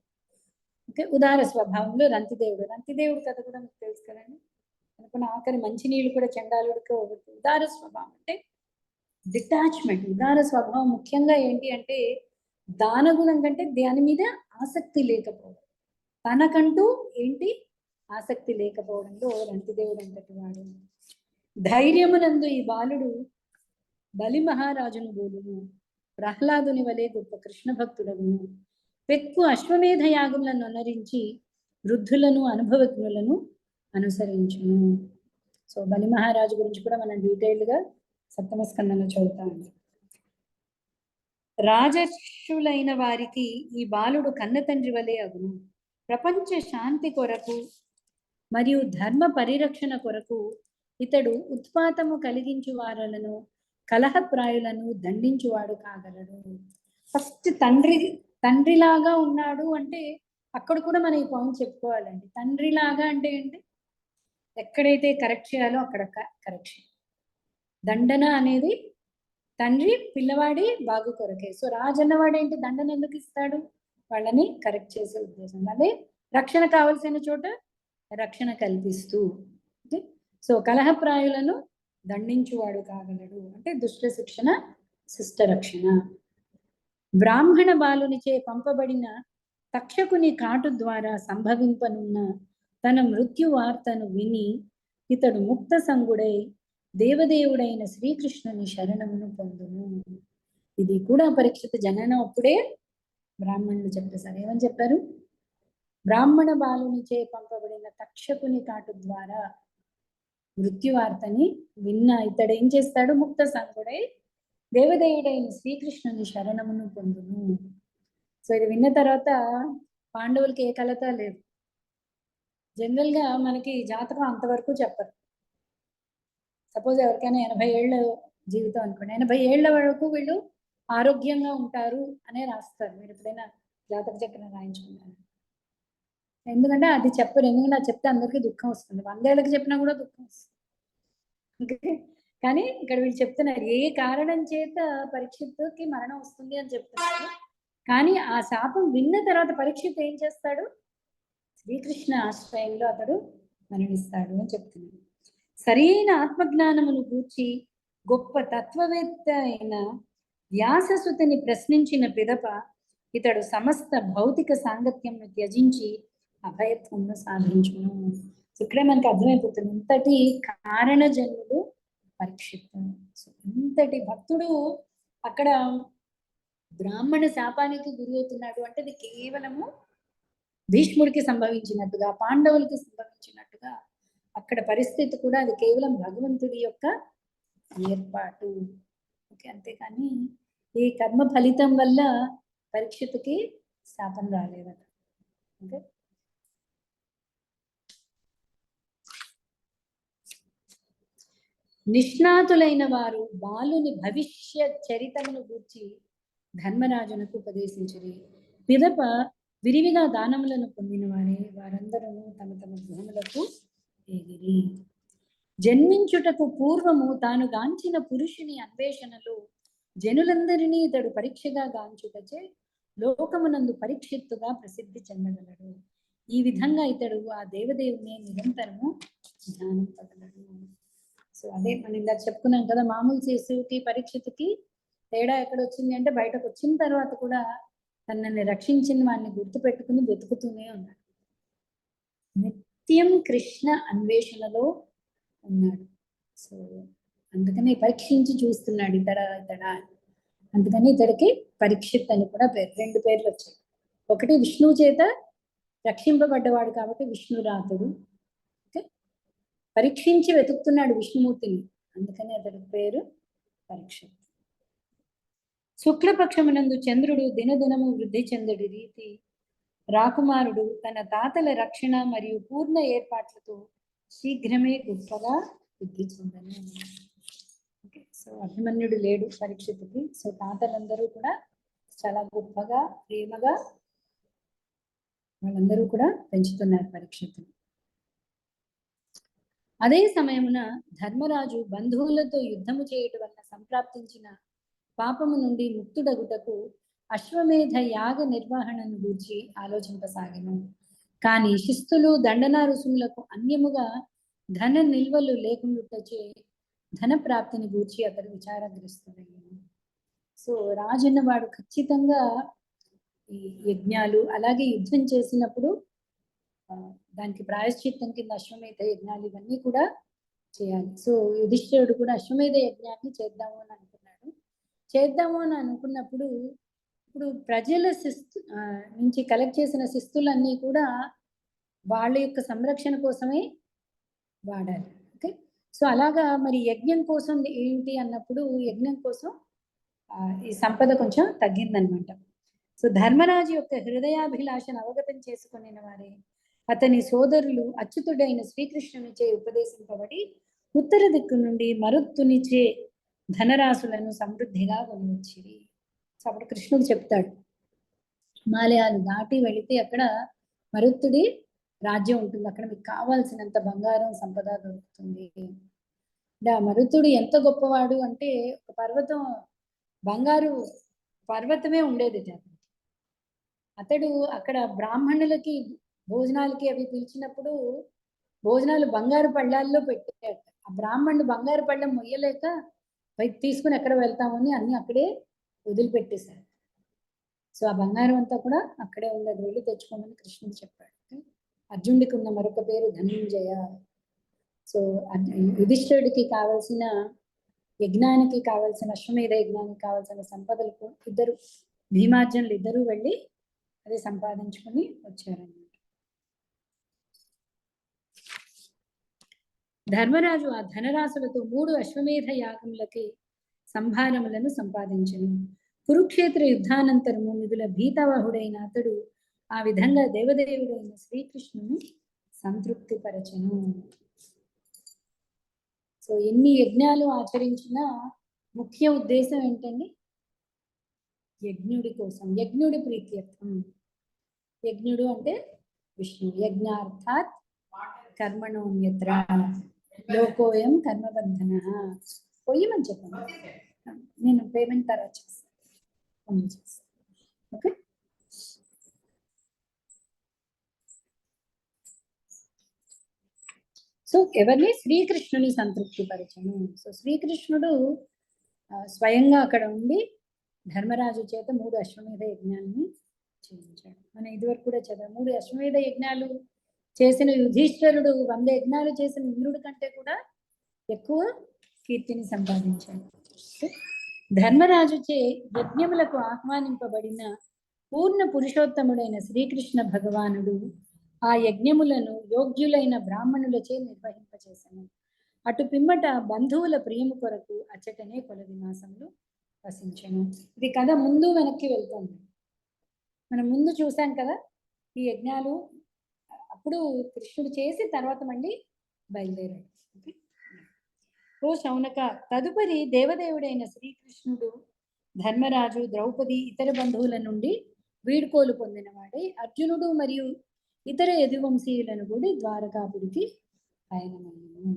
ఓకే, ఉదార స్వభావంలో రంతిదేవుడు కథ కూడా మీకు తెలుసు కదండి. అనుకున్న ఆఖరి మంచినీళ్ళు కూడా చండాలుడికి ఒకటి. ఉదార స్వభావం అంటే డిటాచ్మెంట్. ఉదార స్వభావం ముఖ్యంగా ఏంటి అంటే దానగుణం కంటే దాని మీద ఆసక్తి లేకపోవడం, తనకంటూ ఏంటి ఆసక్తి లేకపోవడంలో రంతిదేవుడు అంతటి వాడు. ధైర్యమునందు ఈ బాలుడు బలి మహారాజును బోలును. ప్రహ్లాదుని వలె గొప్ప కృష్ణ భక్తుడను. పెక్కు అశ్వమేధ యాగములను అనరించి వృద్ధులను అనుభవజ్ఞులను అనుసరించును. సో బలి మహారాజు గురించి కూడా మనం డీటెయిల్ గా సప్తమ స్కందంలో చదువుతామండి. రాజర్షులైన వారికి ఈ బాలుడు కన్న తండ్రి వలె అగును. ప్రపంచ శాంతి కొరకు మరియు ధర్మ పరిరక్షణ కొరకు ఇతడు ఉత్పాతము కలిగించు వారలను కలహప్రాయులను దండించువాడు కాగలడు. ఫస్ట్ తండ్రిలాగా ఉన్నాడు అంటే అక్కడ కూడా మనం ఈ పాయింట్ చెప్పుకోవాలండి. తండ్రిలాగా అంటే ఏంటి? ఎక్కడైతే కరెక్ట్ చేయాలో అక్కడ కరెక్షన్. దండన అనేది తండ్రి పిల్లవాడి బాగు కొరకే. సో రాజు అన్నవాడు ఏంటి? దండన ఎందుకు ఇస్తాడు? వాళ్ళని కరెక్ట్ చేసే ఉద్దేశం. అదే రక్షణ కావలసిన చోట రక్షణ కల్పిస్తూ. సో కలహప్రాయులను దండించువాడు కాగలడు అంటే దుష్ట శిక్షణ శిష్ట రక్షణ. బ్రాహ్మణ బాలునిచే పంపబడిన తక్షకుని కాటు ద్వారా సంభవింపనున్న తన మృత్యు వార్తను విని ఇతడు ముక్త సంగుడై దేవదేవుడైన శ్రీకృష్ణుని శరణమును పొందును. ఇది కూడా పరీక్షిత జననం అప్పుడే బ్రాహ్మణులు చెప్పేశారు. ఏమని చెప్పారు? బ్రాహ్మణ బాలునిచే పంపబడిన తక్షకుని కాటు ద్వారా మృత్యువార్తని విన్న ఇతడు ఏం చేస్తాడు? ముక్త సంగుడై దేవదేవుడైన శ్రీకృష్ణుని శరణమును పొందును. సో ఇది విన్న తర్వాత పాండవులకి ఏ కలత లేదు. జనరల్ గా మనకి జాతకం అంతవరకు చెప్పరు. సపోజ్ ఎవరికైనా 80 ఏళ్ళ జీవితం అనుకోండి, 80 ఏళ్ళ వరకు వీళ్ళు ఆరోగ్యంగా ఉంటారు అనే రాస్తారు. మీరు ఎప్పుడైనా జాతక చక్రం రాయించుకున్నారు? ఎందుకంటే అది చెప్పరు. ఎందుకంటే అది చెప్తే అందరికీ దుఃఖం వస్తుంది. 100 ఏళ్ళకి చెప్పినా కూడా దుఃఖం వస్తుంది. ఓకే. కానీ ఇక్కడ వీళ్ళు చెప్తున్నారు ఏ కారణం చేత పరీక్షిత్తుకి మరణం వస్తుంది అని చెప్తున్నారు. కానీ ఆ శాపం విన్న తర్వాత పరీక్షిత్ ఏం చేస్తాడు? శ్రీకృష్ణ ఆశ్రయంలో అతడు మరణిస్తాడు అని చెప్తున్నాడు. సరైన ఆత్మజ్ఞానమును గూర్చి గొప్ప తత్వవేత్త అయిన వ్యాససుతిని ప్రశ్నించిన పిదప ఇతడు సమస్త భౌతిక సాంగత్యంను త్యజించి అభయత్వంను సాధించును. ఇక్కడే మనకు అర్థమైపోతుంది ఇంతటి కారణజన్ముడు పరీక్షిత్తు. ఇంతటి భక్తుడు అక్కడ బ్రాహ్మణ శాపానికి గురి అవుతున్నాడు అంటే అది కేవలము భీష్ముడికి సంభవించినట్టుగా, పాండవులకి సంభవించినట్టుగా అక్కడ పరిస్థితి కూడా అది కేవలం భగవంతుడి యొక్క ఏర్పాటు. ఓకే, అంతేకాని ఈ కర్మ ఫలితం వల్ల పరీక్షిత్తుకి శాపం రాలేదట. ఓకే, నిష్ణాతులైన వారు బాలుని భవిష్య చరితమును గూర్చి ధర్మరాజునకు ఉపదేశించిరి. పిదప విరివిగా దానములను పొందిన వారే వారందరూ తమ తమ గృహములకు ఎగిరి. జన్మించుటకు పూర్వము తాను గాంచిన పురుషుని అన్వేషణలో జనులందరినీ ఇతడు పరీక్షగా గాంచుటచే లోకమునందు పరీక్షిత్తుగా ప్రసిద్ధి చెందగలడు. ఈ విధంగా ఇతడు ఆ దేవదేవుని నిరంతరము ధ్యానింపగలడు. సో అదే మనం ఇందాక చెప్పుకున్నాం కదా, మామూలు శిశువుకి పరీక్షిత్తుకి తేడా ఎక్కడ వచ్చింది అంటే బయటకు వచ్చిన తర్వాత కూడా తనని రక్షించిన వాడిని గుర్తుపెట్టుకుని వెతుకుతూనే ఉన్నాడు. నిత్యం కృష్ణ అన్వేషణలో ఉన్నాడు. సో అందుకని పరీక్షించి చూస్తున్నాడు ఇతడా. అందుకని ఇతడికి పరీక్షిత్ అని కూడా పేరు. 2 పేర్లు వచ్చాయి. ఒకటి విష్ణువు చేత రక్షింపబడ్డవాడు కాబట్టి విష్ణురాతుడు. ఓకే, పరీక్షించి వెతుకుతున్నాడు విష్ణుమూర్తిని, అందుకని అతడి పేరు పరీక్షిత్. శుక్లపక్షమునందు చంద్రుడు దినదినము వృద్ధి చెందడి రీతి రాకుమారుడు తన తాతల రక్షణ మరియు పూర్ణ ఏర్పాట్లతో శీఘ్రమే గొప్పగా వృద్ధి చెందని. ఓకే, సో అభిమన్యుడు లేడు పరీక్షిత్తుకి. సో తాతలందరూ కూడా చాలా గొప్పగా ప్రేమగా వాళ్ళందరూ కూడా పెంచుతున్నారు పరీక్షిత్తుని. అదే సమయమున ధర్మరాజు బంధువులతో యుద్ధము చేయటం వలన సంప్రాప్తించిన పాపము నుండి ముక్తుడగుటకు అశ్వమేధ యాగ నిర్వహణను గూర్చి ఆలోచింపసాగెను. కానీ శిస్తులు దండనా రుసుములకు అన్యముగా ధన నిల్వలు లేకుండాచే ధన ప్రాప్తిని గూర్చి అతడు విచారగ్రస్తుడయ్యాను. సో రాజున్న వాడు ఖచ్చితంగా ఈ యజ్ఞాలు అలాగే యుద్ధం చేసినప్పుడు దానికి ప్రాయశ్చిత్తం కింద అశ్వమేధ యజ్ఞాలు ఇవన్నీ కూడా చేయాలి. సో యుధిష్ఠిరుడు కూడా అశ్వమేధ యజ్ఞాన్ని చేద్దాము అని అనుకున్నప్పుడు ఇప్పుడు ప్రజల నుంచి కలెక్ట్ చేసిన శిస్తులన్నీ కూడా వాళ్ళ యొక్క సంరక్షణ కోసమే వాడాలి. ఓకే, సో అలాగా మరి యజ్ఞం కోసం ఏంటి అన్నప్పుడు యజ్ఞం కోసం ఈ సంపద కొంచెం తగ్గిందనమాట. సో ధర్మరాజు యొక్క హృదయాభిలాషను అవగతం చేసుకునే వారే అతని సోదరులు అచ్యుతుడైన శ్రీకృష్ణునిచే ఉపదేశింపబడి ఉత్తర దిక్కు నుండి మరుత్తునిచే ధనరాశులను సమృద్ధిగా కొనివచ్చిరి. సో అప్పుడు కృష్ణుడు చెప్తాడు, హిమాలయాలు దాటి వెళితే అక్కడ మరుత్తుడి రాజ్యం ఉంటుంది, అక్కడ మీకు కావాల్సినంత బంగారం సంపద దొరుకుతుంది. ఆ మరుత్తుడు ఎంత గొప్పవాడు అంటే ఒక పర్వతం, బంగారు పర్వతమే ఉండేది. అతడు అక్కడ బ్రాహ్మణులకి భోజనాలకి అవి పిలిచినప్పుడు భోజనాలు బంగారు పళ్ళాల్లో పెట్టాడు. ఆ బ్రాహ్మణుడు బంగారు పళ్ళం మొయ్యలేక తీసుకుని ఎక్కడ వెళ్తామని అన్ని అక్కడే వదిలిపెట్టేశారు. సో ఆ బంగారం అంతా కూడా అక్కడే ఉంది, అది వెళ్ళి తెచ్చుకోమని కృష్ణుడు చెప్పాడు. అర్జునుడికి ఉన్న మరొక పేరు ధనంజయ. సో యుధిష్ఠిరుడికి కావలసిన యజ్ఞానికి కావలసిన అశ్వమేధ యజ్ఞానికి కావలసిన సంపదలకు ఇద్దరు భీమార్జునులు ఇద్దరూ వెళ్ళి అది సంపాదించుకుని వచ్చారన్నమాట. ధర్మరాజు ఆ ధనరాశులతో 3 అశ్వమేధ యాగములకి సంభారములను సంపాదించను. కురుక్షేత్ర యుద్ధానంతరము మిగుల భీతావహుడైన అతడు ఆ విధంగా దేవదేవుడైన శ్రీకృష్ణుని సంతృప్తిపరచను. సో ఎన్ని యజ్ఞాలు ఆచరించినా ముఖ్య ఉద్దేశం ఏంటండి? యజ్ఞుడి కోసం, యజ్ఞుడి ప్రీత్యర్థం. యజ్ఞుడు అంటే విష్ణు. యజ్ఞార్థాత్ కర్మణోన్యత్ర లోకోయం కర్మబంధన. పోయమని చెప్పండి, నేను పేమెంట్ తర్వాత చేస్తాను. ఓకే. సో ఎవరిని? శ్రీకృష్ణుని సంతృప్తి పరచను. సో శ్రీకృష్ణుడు స్వయంగా అక్కడ ఉండి ధర్మరాజు చేత 3 అశ్వమేధ యజ్ఞాన్ని చేయించాడు. మనం ఇదివరకు కూడా చదివాం. 3 అశ్వమేధ యజ్ఞాలు చేసిన యుధిష్ఠరుడు 100 యజ్ఞాలు చేసిన ఇంద్రుడి కంటే కూడా ఎక్కువ కీర్తిని సంపాదించాడు. ధర్మరాజుచే యజ్ఞములకు ఆహ్వానింపబడిన పూర్ణ పురుషోత్తముడైన శ్రీకృష్ణ భగవానుడు ఆ యజ్ఞములను యోగ్యులైన బ్రాహ్మణులచే నిర్వహింపచేశాను. అటు పిమ్మట బంధువుల ప్రియము కొరకు అచ్చటనే కొలది మాసములు వసించను. ఇది కథ ముందు వెనక్కి వెళ్తుంది. మనం ముందు చూసాం కదా ఈ యజ్ఞాలు, అప్పుడు కృష్ణుడు చేసి తర్వాత మళ్ళీ బయలుదేరాడు. ఓ శౌనక, తదుపరి దేవదేవుడైన శ్రీకృష్ణుడు ధర్మరాజు, ద్రౌపది, ఇతర బంధువుల నుండి వీడ్కోలు పొందినవాడై అర్జునుడు మరియు ఇతర యదువంశీయులను కూడా ద్వారకాపురికి పయనమయ్యాను.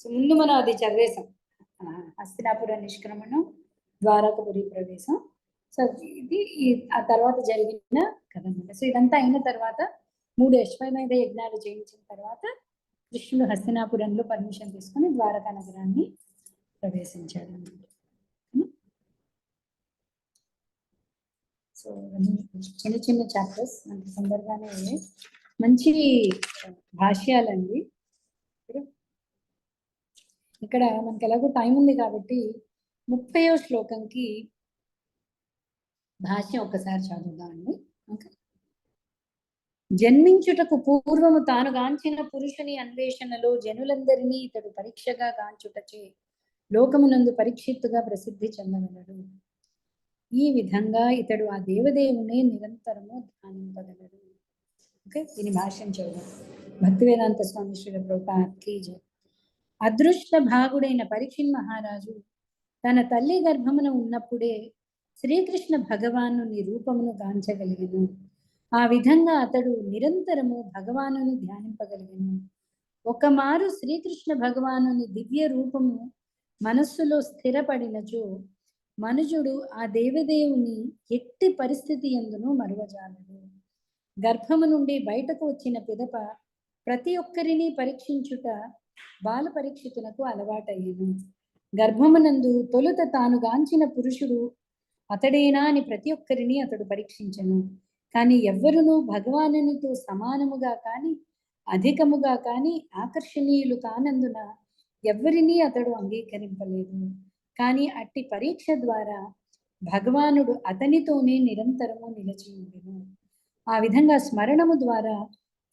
సో ముందు మనం అది చదివేశాం, హస్తినాపుర నిష్క్రమణం, ద్వారకాపురి ప్రవేశం. సో ఇది ఆ తర్వాత జరిగిన కథ అన్నమాట. సో ఇదంతా అయిన తర్వాత 3 అశ్వమేధ యజ్ఞాలు చేయించిన తర్వాత కృష్ణుడు హస్తినాపురంలో పర్మిషన్ తీసుకొని ద్వారకా నగరాన్ని ప్రవేశించాడు అన్నమాట. సో చిన్న చిన్న చాప్టర్స్ మనకి తొందరగానే మంచి భాష్యాలండి. ఇక్కడ మనకి ఎలాగో టైం ఉంది కాబట్టి 30వ శ్లోకంకి భాష్యం ఒకసారి చదువుదామండి. ఓకే. జన్మించుటకు పూర్వము తాను గాంచిన పురుషుని అన్వేషణలో జనులందరినీ ఇతడు పరీక్షగా గాంచుటచే లోకమునందు పరీక్షిత్తుగా ప్రసిద్ధి చెందగలడు. ఈ విధంగా ఇతడు ఆ దేవదేవునే నిరంతరము ధ్యానింపగలడు. ఓకే, దీని భాష్యం చదువు. భక్తివేదాంత స్వామి శ్రీ ప్రభుపాద్కి జై. అదృష్ట భాగుడైన పరీక్షిత్ మహారాజు తన తల్లి గర్భమున ఉన్నప్పుడే శ్రీకృష్ణ భగవాను రూపమును గాంచగలిగను. ఆ విధంగా అతడు నిరంతరము భగవానుని ధ్యానింపగలిగను. ఒకమారు శ్రీకృష్ణ భగవానుని దివ్య రూపము మనస్సులో స్థిరపడినచో మనుజుడు ఆ దేవదేవుని ఎట్టి పరిస్థితి యందును మరువజాలడు. గర్భము నుండి బయటకు వచ్చిన పిదప ప్రతి ఒక్కరిని పరీక్షించుట బాల పరీక్షితునకు అలవాటయ్యను. గర్భమునందు తొలుత తాను గాంచిన పురుషుడు అతడేనా అని ప్రతి ఒక్కరిని అతడు పరీక్షించను. కానీ ఎవ్వరునూ భగవానునితో సమానముగా కానీ అధికముగా కానీ ఆకర్షణీయులు కానందున ఎవ్వరినీ అతడు అంగీకరింపలేదు. కానీ అట్టి పరీక్ష ద్వారా భగవానుడు అతనితోనే నిరంతరము నిలిచి ఉండెను. ఆ విధంగా స్మరణము ద్వారా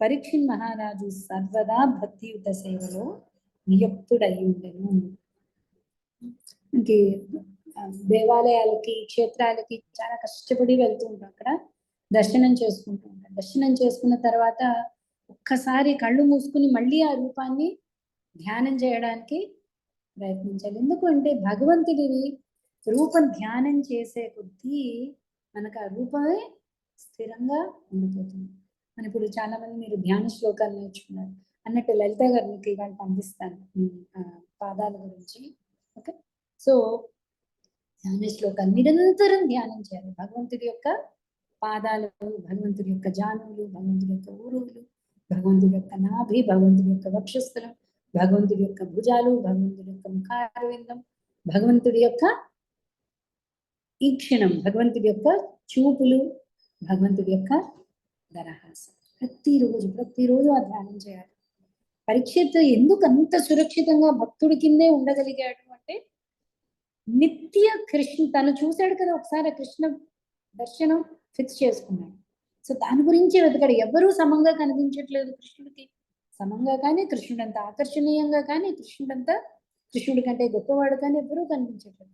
పరీక్షిత్ మహారాజు సర్వదా భక్తియుత సేవలో నియుక్తుడై ఉండెను. ఇంకే దేవాలయాలకి, క్షేత్రాలకి చాలా కష్టపడి వెళ్తూ ఉంటాం. అక్కడ దర్శనం చేసుకుంటూ ఉంటాం. దర్శనం చేసుకున్న తర్వాత ఒక్కసారి కళ్ళు మూసుకుని మళ్ళీ ఆ రూపాన్ని ధ్యానం చేయడానికి ప్రయత్నించాలి. ఎందుకు అంటే భగవంతుడి రూపం ధ్యానం చేసే కొద్దీ మనకు ఆ రూపమే స్థిరంగా ఉండిపోతుంది. మన ఇప్పుడు చాలా మంది మీరు ధ్యాన శ్లోకాలు నేర్చుకున్నారు అన్నట్టు లలిత గారు మీకు ఇవాళ పంపిస్తాను పాదాల గురించి. ఓకే, సో ధ్యాన శ్లోకాలు నిరంతరం ధ్యానం చేయాలి. భగవంతుడి యొక్క పాదాలు, భగవంతుడి యొక్క జానువులు, భగవంతుడి యొక్క ఊరువులు, భగవంతుడి యొక్క నాభి, భగవంతుడి యొక్క వక్షస్థలం, భగవంతుడి యొక్క భుజాలు, భగవంతుడి యొక్క ముఖారవిందం, భగవంతుడి యొక్క ఈక్షణం, భగవంతుడి యొక్క చూపులు, భగవంతుడి యొక్క దరహాసం. ప్రతిరోజు ఆ ధ్యానం చేయాలి. పరీక్షిత్ ఎందుకు అంత సురక్షితంగా భక్తుడి కిందే ఉండగలిగాడు అంటే నిత్య కృష్ణ తను చూశాడు కదా ఒకసారి కృష్ణ దర్శనం ఫిక్స్ చేసుకున్నాడు. సో దాని గురించి వెతకాడు. ఎవరూ సమంగా కనిపించట్లేదు కృష్ణుడికి. సమంగా కానీ, కృష్ణుడంత ఆకర్షణీయంగా కానీ, కృష్ణుడి కంటే గొప్పవాడు కానీ ఎవరూ కనిపించట్లేదు.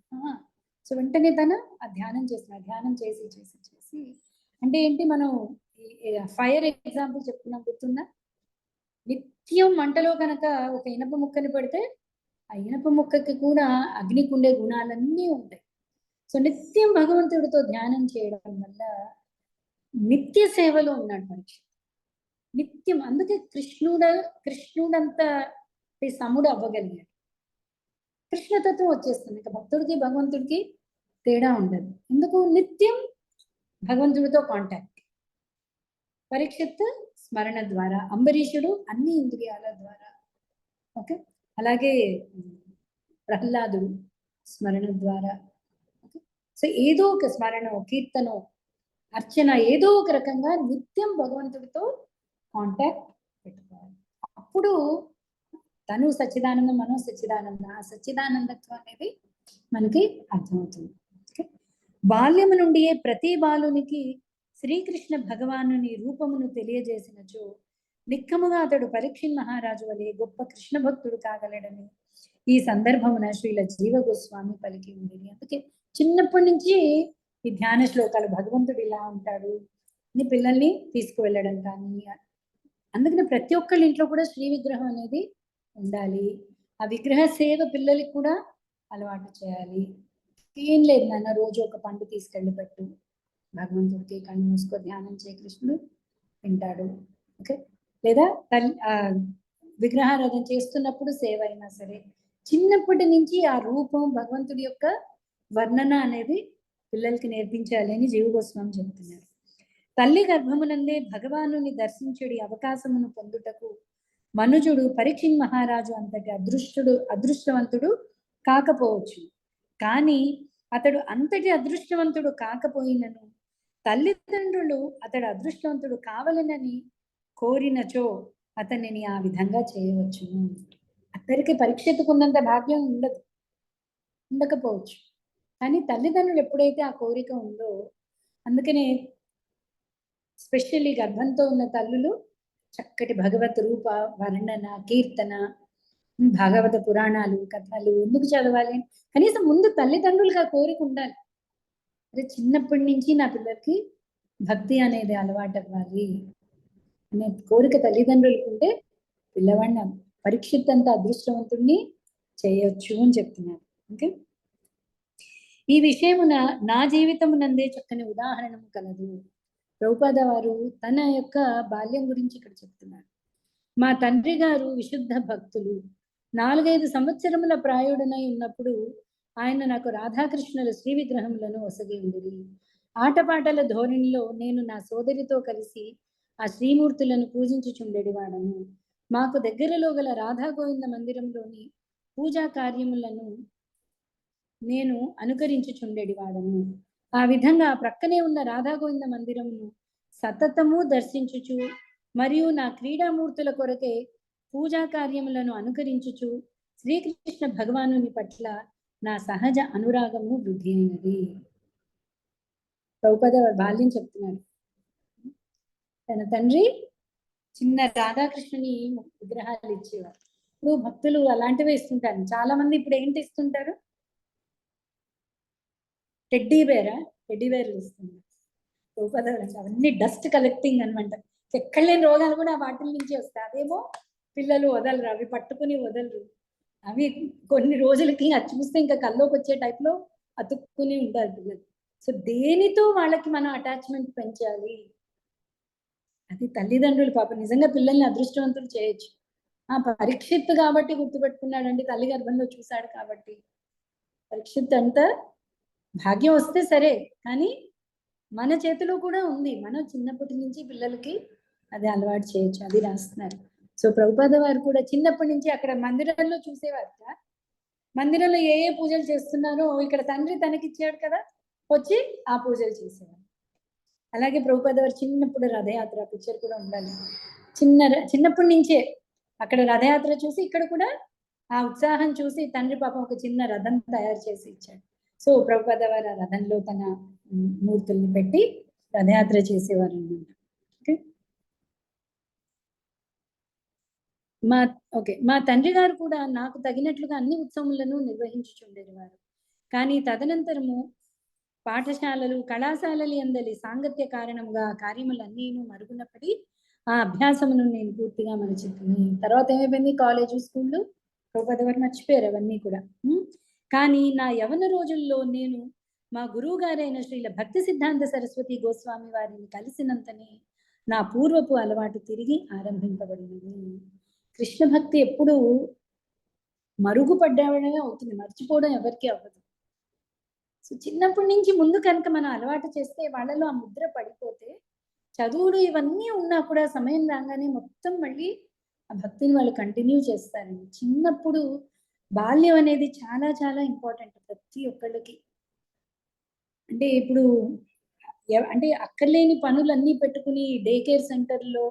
సో వెంటనే తను ఆ ధ్యానం చేస్తున్నాడు. ధ్యానం చేసి చేసి చేసి అంటే ఏంటి, మనం ఫైర్ ఎగ్జాంపుల్ చెప్పుకున్నాం, గుర్తుందా? నిత్యం మంటలో కనుక ఒక ఇనప ముక్కని పెడితే ఆ ఇనప ముక్కకి కూడా అగ్నికి ఉండే గుణాలన్నీ ఉంటాయి. సో నిత్యం భగవంతుడితో ధ్యానం చేయడం వల్ల నిత్య సేవలో ఉన్నాడు పరీక్ష. నిత్యం అందుకే కృష్ణుడంత సముడు అవ్వగలిగాడు. కృష్ణతత్వం వచ్చేస్తుంది. ఇక భక్తుడికి భగవంతుడికి తేడా ఉండదు. ఎందుకు? నిత్యం భగవంతుడితో కాంటాక్ట్. పరీక్షిత్ స్మరణ ద్వారా, అంబరీషుడు అన్ని ఇంద్రియాల ద్వారా. ఓకే, అలాగే ప్రహ్లాదుడు స్మరణ ద్వారా. ఓకే, సో ఏదో ఒక స్మరణ, కీర్తనో, అర్చన, ఏదో ఒక రకంగా నిత్యం భగవంతుడితో కాంటాక్ట్ పెట్టుకోవాలి. అప్పుడు తను సచ్చిదానందం, మనం సచ్చిదానందం, ఆ సచ్చిదానందత్వం అనేది మనకి అర్థమవుతుంది. బాల్యము నుండియే ప్రతి బాలునికి శ్రీకృష్ణ భగవానుని రూపమును తెలియజేసినచో నిక్కముగా అతడు పరీక్షిత్ మహారాజు వలె గొప్ప కృష్ణ భక్తుడు కాగలడని ఈ సందర్భమున శ్రీల జీవ గోస్వామి పలికి ఉండేది. అందుకే చిన్నప్పటి నుంచి ఈ ధ్యాన శ్లోకాలు, భగవంతుడు ఇలా ఉంటాడు అని పిల్లల్ని తీసుకువెళ్ళడం కానీ, అందుకని ప్రతి ఒక్కళ్ళ ఇంట్లో కూడా శ్రీ విగ్రహం అనేది ఉండాలి. ఆ విగ్రహ సేవ పిల్లలకి కూడా అలవాటు చేయాలి. ఏం లేదు నాన్న, రోజు ఒక పండు తీసుకెళ్ళి పెట్టు భగవంతుడికి, కళ్ళు మూసుకో ధ్యానం చేయ, కృష్ణుడు తింటాడు. ఓకే, లేదా విగ్రహారాధన చేస్తున్నప్పుడు సేవ అయినా సరే చిన్నప్పటి నుంచి ఆ రూపం, భగవంతుడి యొక్క వర్ణన అనేది పిల్లలకి నేర్పించాలి అని జీవ గోస్వామి చెబుతున్నారు. తల్లి గర్భమునందే భగవానుని దర్శించడి అవకాశమును పొందుటకు మనుజుడు పరీక్షిత్ మహారాజు అంతటి అదృష్టవంతుడు కాకపోవచ్చు. కానీ అతడు అంతటి అదృష్టవంతుడు కాకపోయినను తల్లిదండ్రులు అతడు అదృష్టవంతుడు కావాలనని కోరినచో అతనిని ఆ విధంగా చేయవచ్చును. అతనికి పరీక్షితుకున్నంత భాగ్యం ఉండకపోవచ్చు, కానీ తల్లిదండ్రులు ఎప్పుడైతే ఆ కోరిక ఉందో, అందుకనే స్పెషల్లీ గర్భంతో ఉన్న తల్లులు చక్కటి భగవత్ రూప వర్ణన, కీర్తన, భాగవత పురాణాలు, కథలు ఎందుకు చదవాలి? కనీసం ముందు తల్లిదండ్రులకు ఆ కోరిక ఉండాలి. అదే చిన్నప్పటి నుంచి నా పిల్లలకి భక్తి అనేది అలవాటు అవ్వాలి అనే కోరిక తల్లిదండ్రులకు ఉంటే పిల్లవాడిని పరీక్షిత్ అంత అదృష్టవంతుడిని చేయొచ్చు అని చెప్తున్నారు. ఓకే, ఈ విషయమున నా జీవితమునందే చక్కని ఉదాహరణము కలదు. ప్రభుపాద వారు తన యొక్క బాల్యం గురించి ఇక్కడ చెప్తున్నారు. మా తండ్రి గారు విశుద్ధ భక్తులు. 4-5 సంవత్సరముల ప్రాయుడనై ఉన్నప్పుడు ఆయన నాకు రాధాకృష్ణుల శ్రీ విగ్రహములను ఒసగి ఉండిరి. ఆటపాటల ధోరణిలో నేను నా సోదరితో కలిసి ఆ శ్రీమూర్తులను పూజించుచుండెడివాడను. మాకు దగ్గరలో గల రాధా గోవింద మందిరంలోని పూజా కార్యములను నేను అనుకరించుచుండెడివాడను. ఆ విధంగా ప్రక్కనే ఉన్న రాధా గోవింద మందిరమును సతతము దర్శించుచు మరియు నా క్రీడామూర్తుల కొరకే పూజా కార్యములను అనుకరించుచు శ్రీకృష్ణ భగవానుని పట్ల నా సహజ అనురాగము వృద్ధి అయినది. ప్రభుపాద బాల్యం చెప్తున్నారు. తన తండ్రి చిన్న రాధాకృష్ణుని విగ్రహాలు ఇచ్చేవారు. ఇప్పుడు భక్తులు అలాంటివి ఇస్తుంటారు. చాలా మంది ఇప్పుడు ఏంటి ఇస్తుంటారు? టెడ్డీ బేర్లు ఇస్తున్నారు. ప్రభుపాద అవన్నీ డస్ట్ కలెక్టింగ్ అనమాట. ఎక్కడ లేని రోగాలు కూడా వాటి నుంచి వస్తాయి. అదేమో పిల్లలు వదలరు, అవి పట్టుకుని వదలరు. అవి కొన్ని రోజులకి అది చూస్తే ఇంకా కల్లోకి వచ్చే టైప్లో అతుక్కుని ఉంటారు పిల్లలు. సో దేనితో వాళ్ళకి మనం అటాచ్మెంట్ పెంచాలి? అది తల్లిదండ్రులు పాపం నిజంగా పిల్లల్ని అదృష్టవంతులు చేయొచ్చు. ఆ పరీక్షిత్ కాబట్టి గుర్తుపెట్టుకున్నాడండి, తల్లి గర్భంలో చూశాడు కాబట్టి. పరీక్షిత్ అంతా భాగ్యం వస్తే సరే, కానీ మన చేతిలో కూడా ఉంది. మనం చిన్నప్పటి నుంచి పిల్లలకి అది అలవాటు చేయొచ్చు. అది రాస్తున్నారు. సో ప్రభుపాద వారు కూడా చిన్నప్పటి నుంచి అక్కడ మందిరంలో చూసేవారు. మందిరంలో ఏ పూజలు చేస్తున్నారో ఇక్కడ తండ్రి తనకిచ్చాడు కదా, వచ్చి ఆ పూజలు చేసేవారు. అలాగే ప్రభుపాద వారు చిన్నప్పుడు రథయాత్ర పిక్చర్ కూడా ఉండాలి. చిన్నప్పటి నుంచే అక్కడ రథయాత్ర చూసి ఇక్కడ కూడా ఆ ఉత్సాహం చూసి తండ్రి పాపం ఒక చిన్న రథం తయారు చేసి ఇచ్చాడు. సో ప్రభుపాద వారు ఆ రథంలో తన మూర్తుల్ని పెట్టి రథయాత్ర చేసేవారు అన్నమాట. మా తండ్రి గారు కూడా నాకు తగినట్లుగా అన్ని ఉత్సవములను నిర్వహించుచుండేవారు. కానీ తదనంతరము పాఠశాలలు, కళాశాలలు అందలి సాంగత్య కారణంగా కార్యములన్నీ మరుగునపడి ఆ అభ్యాసమును నేను పూర్తిగా మరచిపోయి, తర్వాత ఏమైపోయింది? కాలేజు, స్కూళ్ళు ప్రభుపాద వారు మర్చిపోయారు అవన్నీ కూడా. కానీ నా యవన రోజుల్లో నేను మా గురువు గారైన శ్రీల భక్తి సిద్ధాంత సరస్వతి గోస్వామి వారిని కలిసినంతనే నా పూర్వపు అలవాటు తిరిగి ఆరంభింపబడినది. కృష్ణ భక్తి ఎప్పుడు మరుగుపడ్డమే అవుతుంది, మర్చిపోవడం ఎవరికి అవ్వదు. సో చిన్నప్పటి నుంచి ముందు కనుక మనం అలవాటు చేస్తే వాళ్ళలో ఆ ముద్ర పడిపోతే చదువులు ఇవన్నీ ఉన్నా కూడా సమయం రాగానే మొత్తం మళ్ళీ ఆ భక్తిని వాళ్ళు కంటిన్యూ చేస్తారండి. చిన్నప్పుడు బాల్యం అనేది చాలా చాలా ఇంపార్టెంట్ ప్రతి ఒక్కళ్ళకి. అంటే ఇప్పుడు అంటే అక్కర్లేని పనులన్నీ పెట్టుకుని డే కేర్ సెంటర్లో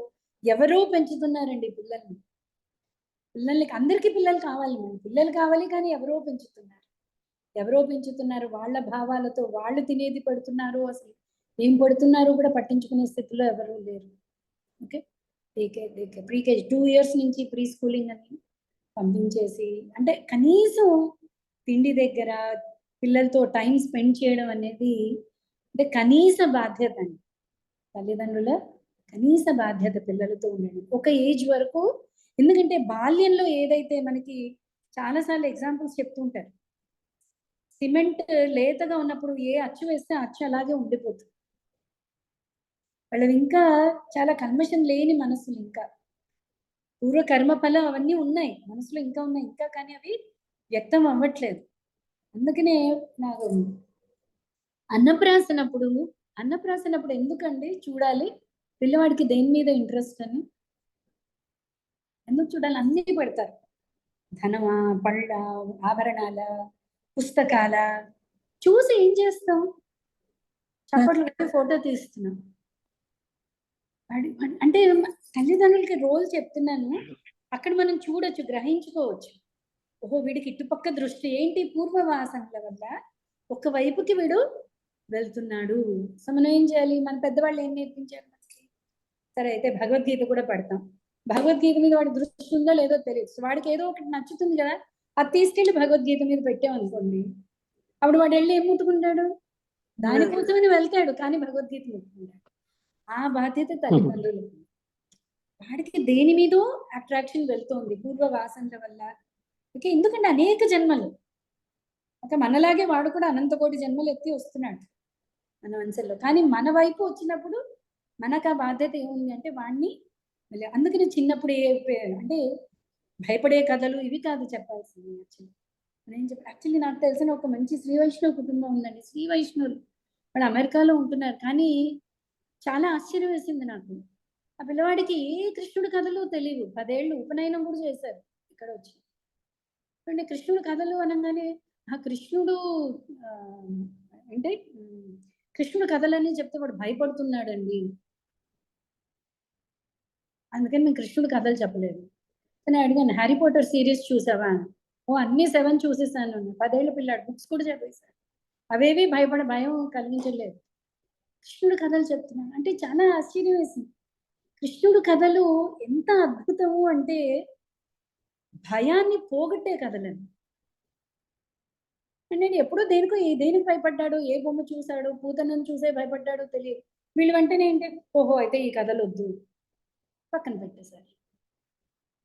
ఎవరో పెంచుతున్నారండి పిల్లల్ని. పిల్లలకి అందరికీ పిల్లలు కావాలి, పిల్లలు కావాలి, కానీ ఎవరో పెంచుతున్నారు. వాళ్ళ భావాలతో వాళ్ళు తినేది పెడుతున్నారు, అసలు ఏం పడుతున్నారో కూడా పట్టించుకునే స్థితిలో ఎవరు లేరు. ఓకే, ప్రీ కేజీ 2 years నుంచి ప్రీ స్కూలింగ్ అని పంపించేసి, అంటే కనీసం తిండి దగ్గర పిల్లలతో టైం స్పెండ్ చేయడం అనేది అంటే కనీస బాధ్యత అండి. తల్లిదండ్రుల కనీస బాధ్యత పిల్లలతో ఉండడం ఒక ఏజ్ వరకు. ఎందుకంటే బాల్యంలో ఏదైతే మనకి చాలాసార్లు ఎగ్జాంపుల్స్ చెప్తుంటారు, సిమెంట్ లేతగా ఉన్నప్పుడు ఏ అచ్చు వేస్తే అచ్చు అలాగే ఉండిపోతుంది. వాళ్ళవి ఇంకా చాలా కల్మషం లేని మనసులు, ఇంకా పూర్వ కర్మఫలం అవన్నీ ఉన్నాయి మనసులో, ఇంకా ఉన్నాయి ఇంకా, కానీ అవి వ్యక్తం అవ్వట్లేదు. అందుకనే నాకు అన్నప్రాసనప్పుడు ఎందుకండి చూడాలి పిల్లవాడికి దేని మీద ఇంట్రెస్ట్ అని? ఎందుకు చూడాలి? అన్నీ పెడతారు, ధనమా, పళ్ళ, ఆభరణాల, పుస్తకాల, చూసి ఏం చేస్తాం? చప్పట్లు పెట్టి ఫోటో తీస్తున్నాం. అంటే తల్లిదండ్రులకి రోల్ చెప్తున్నాను. అక్కడ మనం చూడొచ్చు, గ్రహించుకోవచ్చు. ఓహో, వీడికి ఇటుపక్క దృష్టి ఏంటి, పూర్వవాసనల వల్ల ఒకవైపుకి వీడు వెళ్తున్నాడు. సో మనం ఏం చేయాలి? మన పెద్దవాళ్ళు ఏం నేర్పించారు మనకి? సరే, అయితే భగవద్గీత కూడా పడతాం. భగవద్గీత మీద వాడి దృష్టి ఉందో లేదో తెలియదు. వాడికి ఏదో ఒకటి నచ్చుతుంది కదా, అది తీసుకెళ్లి భగవద్గీత మీద పెట్టామనుకోండి, అప్పుడు వాడు వెళ్ళి ఏం ముట్టుకుంటాడు? దానికోసమని వెళ్తాడు, కానీ భగవద్గీత ముట్టుకుంటాడు. ఆ బాధ్యత తల్లిదండ్రులు. వాడికి దేని మీదో అట్రాక్షన్ వెళ్తోంది పూర్వ వాసనల వల్ల. ఓకే, ఎందుకంటే అనేక జన్మలు, ఓకే, మనలాగే వాడు కూడా అనంత కోటి జన్మలు ఎత్తి వస్తున్నాడు మన మనసులో. కానీ మన వైపు వచ్చినప్పుడు మనకు ఆ బాధ్యత ఏముంది అంటే వాడిని. అందుకని చిన్నప్పుడు అంటే భయపడే కథలు ఇవి కాదు చెప్పాల్సింది. యాక్చువల్లీ నాకు తెలిసిన ఒక మంచి శ్రీ వైష్ణవ కుటుంబం ఉందండి. శ్రీ వైష్ణవులు వాళ్ళు అమెరికాలో ఉంటున్నారు. కానీ చాలా ఆశ్చర్యం వేసింది నాకు. ఆ పిల్లవాడికి ఏ కృష్ణుడి కథలు తెలియదు. 10 ఏళ్ళు ఉపనయనం కూడా చేశారు ఇక్కడ వచ్చి. అంటే కృష్ణుడి కథలు అనగానే ఆ కృష్ణుడు అంటే కృష్ణుడి కథలన్నీ చెప్తే వాడు భయపడుతున్నాడండి. అందుకని నేను కృష్ణుడి కథలు చెప్పలేదు. నేను అడిగాను, హ్యారీ పోటర్ సిరీస్ చూసావా? ఓ అన్ని 7 చూసేసాను. 10 ఏళ్ళ పిల్లాడు, బుక్స్ కూడా చదివేశాను. అవేవి భయం కలిగించలేదు. కృష్ణుడి కథలు చెప్తున్నాను అంటే చాలా ఆశ్చర్యం వేసింది. కృష్ణుడు కథలు ఎంత అద్భుతము అంటే భయాన్ని పోగొట్టే కథలని. నేను ఎప్పుడో దేనికి భయపడ్డాడు, ఏ బొమ్మ చూశాడు, పూతనని చూసే భయపడ్డాడో తెలియదు. వీళ్ళు వెంటనే ఏంటి, ఓహో అయితే ఈ కథలు వద్దు, పక్కన పెట్టేశారు.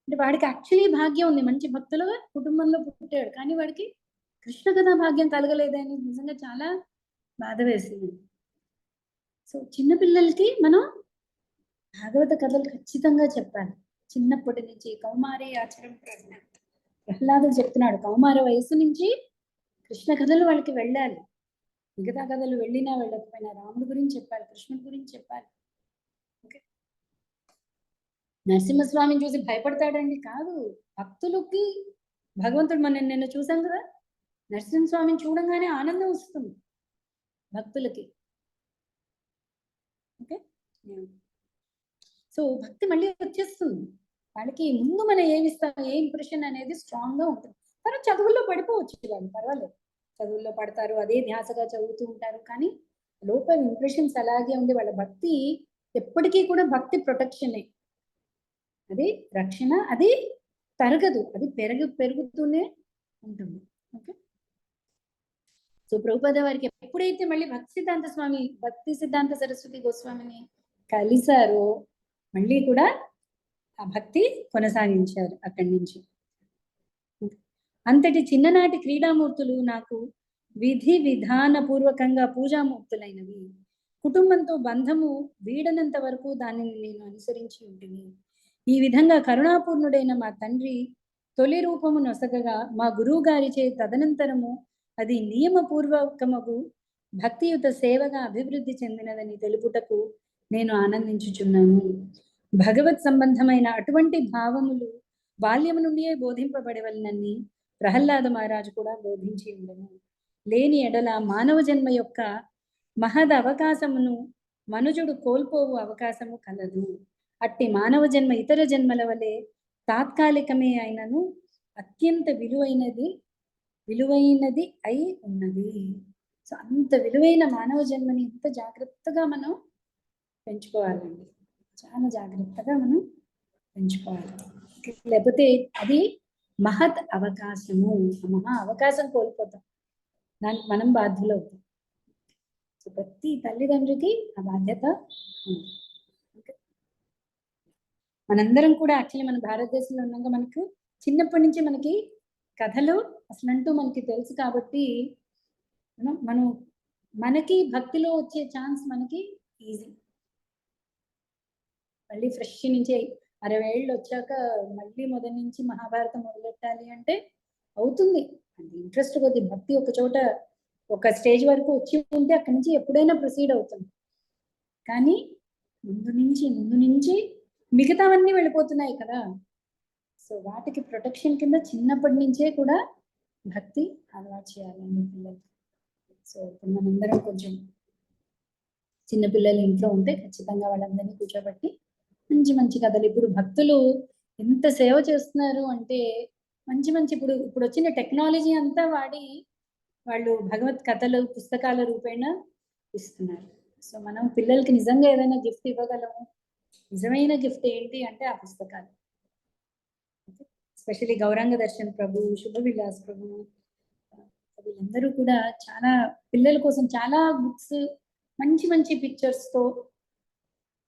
అంటే వాడికి యాక్చువల్లీ భాగ్యం ఉంది, మంచి భక్తుల కుటుంబంలో పుట్టాడు, కానీ వాడికి కృష్ణ కథా భాగ్యం కలగలేదని నిజంగా చాలా బాధ వేసింది. సో చిన్నపిల్లలకి మనం భాగవత కథలు ఖచ్చితంగా చెప్పాలి చిన్నప్పటి నుంచి. కౌమారి ఆచరణ ప్రహ్లాదుడు చెప్తున్నాడు, కౌమార వయసు నుంచి కృష్ణ కథలు వాళ్ళకి వెళ్ళాలి. మిగతా కథలు వెళ్ళినా వెళ్ళకపోయినా రాముడి గురించి చెప్పాలి, కృష్ణుడి గురించి చెప్పాలి. ఓకే, నరసింహస్వామిని చూసి భయపడతాడండి? కాదు, భక్తులకి భగవంతుడు. మనం నిన్న చూసాం కదా, నరసింహస్వామిని చూడంగానే ఆనందం వస్తుంది భక్తులకి. ఓకే, సో భక్తి మళ్ళీ వచ్చేస్తుంది వాళ్ళకి. ముందు మనం ఏమిస్తాం, ఏ ఇంప్రెషన్ అనేది స్ట్రాంగ్ గా ఉంటుంది. తర్వాత చదువుల్లో పడిపోవచ్చు వాళ్ళు, పర్వాలేదు, చదువుల్లో పడతారు, అదే ధ్యాసగా చదువుతూ ఉంటారు, కానీ లోపల ఇంప్రెషన్స్ అలాగే ఉంది. వాళ్ళ భక్తి ఎప్పటికీ కూడా భక్తి ప్రొటెక్షనే, అది రక్షణ, అది తరగదు, అది పెరుగుతూనే ఉంటుంది. ఓకే, సో ప్రభుపాద వారికి ఎప్పుడైతే మళ్ళీ భక్తి సిద్ధాంత సరస్వతి గోస్వామిని కలిశారో మళ్ళీ కూడా ఆ భక్తి కొనసాగించారు అక్కడి నుంచి. అంతటి చిన్ననాటి క్రీడామూర్తులు నాకు విధి విధాన పూర్వకంగా పూజామూర్తులైనవి. కుటుంబంతో బంధము వీడనంత వరకు దానిని నేను అనుసరించి ఉంటుంది. ఈ విధంగా కరుణాపూర్ణుడైన మా తండ్రి తొలి రూపము నొసగగా మా గురువు గారిచే తదనంతరము అది నియమపూర్వకమగు భక్తియుత సేవగా అభివృద్ధి చెందినదని తెలుపుటకు నేను ఆనందించుచున్నాను. భగవత్ సంబంధమైన అటువంటి భావములు బాల్యము నుండియే బోధింపబడవలనని ప్రహ్లాద మహారాజు కూడా బోధించి ఉండను. లేని ఎడల మానవ జన్మ యొక్క మహద్ అవకాశమును మనుజుడు కోల్పోవు అవకాశము కలదు. అట్టి మానవ జన్మ ఇతర జన్మల వలె తాత్కాలికమే అయినను అత్యంత విలువైనది అయి ఉన్నది. సో అంత విలువైన మానవ జన్మని ఇంత జాగ్రత్తగా మనం పెంచుకోవాలండి. చాలా జాగ్రత్తగా మనం పెంచుకోవాలి. లేకపోతే అది మహత్ అవకాశము. మహా అవకాశం కోల్పోతాం, దానికి మనం బాధ్యులు అవుతాం. సో ప్రతి తల్లిదండ్రికి ఆ బాధ్యత ఉంది. మనందరం కూడా యాక్చువల్లీ మన భారతదేశంలో ఉన్నాక మనకు చిన్నప్పటి నుంచి మనకి కథలు అసలంటూ మనకి తెలుసు కాబట్టి మనకి భక్తిలో వచ్చే ఛాన్స్ మనకి ఈజీ. మళ్ళీ ఫ్రెష్ నుంచి 60 ఏళ్ళు వచ్చాక మళ్ళీ మొదటి నుంచి మహాభారతం మొదలెట్టాలి అంటే అవుతుంది. అంటే ఇంట్రెస్ట్ కొద్ది భక్తి ఒక చోట ఒక స్టేజ్ వరకు వచ్చి ఉంటే అక్కడి నుంచి ఎప్పుడైనా ప్రొసీడ్ అవుతుంది. కానీ ముందు నుంచి మిగతావన్నీ వెళ్ళిపోతున్నాయి కదా. సో వాటికి ప్రొటెక్షన్ కింద చిన్నప్పటి నుంచే కూడా భక్తి అలవాటు చేయాలండి పిల్లలకి. సో ఇప్పుడు మనందరం కొంచెం చిన్నపిల్లలు ఇంట్లో ఉంటే ఖచ్చితంగా వాళ్ళందరినీ కూర్చోబెట్టి మంచి కథలు. ఇప్పుడు భక్తులు ఎంత సేవ చేస్తున్నారు అంటే మంచి ఇప్పుడు వచ్చిన టెక్నాలజీ అంతా వాడి వాళ్ళు భగవత్ కథలు పుస్తకాల రూపేణ ఇస్తున్నారు. సో మనం పిల్లలకి నిజంగా ఏదైనా గిఫ్ట్ ఇవ్వగలము. నిజమైన గిఫ్ట్ ఏంటి అంటే ఆ పుస్తకాలు. ఎస్పెషల్లీ గౌరాంగ దర్శన్ ప్రభు, శుభ విలాస్ ప్రభు, వీళ్ళందరూ కూడా చాలా పిల్లల కోసం చాలా బుక్స్ మంచి పిక్చర్స్ తో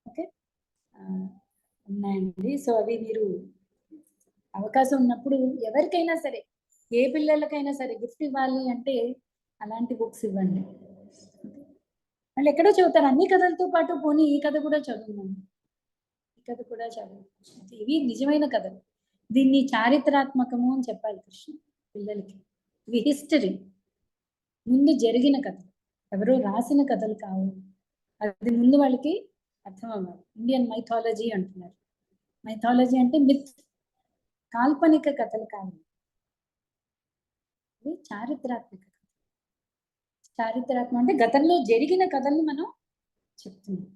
ఓకే ఉన్నాయండి. సో అవి మీరు అవకాశం ఉన్నప్పుడు ఎవరికైనా సరే, ఏ పిల్లలకైనా సరే గిఫ్ట్ ఇవ్వాలి అంటే అలాంటి బుక్స్ ఇవ్వండి. వాళ్ళు ఎక్కడో చదువుతారు అన్ని కథలతో పాటు, పోనీ ఈ కథ కూడా చదువున్నాను, ఈ కథ కూడా చదువు. ఇవి నిజమైన కథలు. దీన్ని చారిత్రాత్మకము అని చెప్పాలి కృష్ణ పిల్లలకి. ఇవి హిస్టరీ, ముందు జరిగిన కథలు, ఎవరో రాసిన కథలు కావు. అది ముందు వాళ్ళకి అర్థం అవ్వాలి. ఇండియన్ మైథాలజీ అంటున్నారు. మైథాలజీ అంటే మిత్, కాల్పనిక కథలు కావు, ఇది చారిత్రాత్మక. చారిత్రాత్మక అంటే గతంలో జరిగిన కథల్ని మనం చెప్తున్నాం.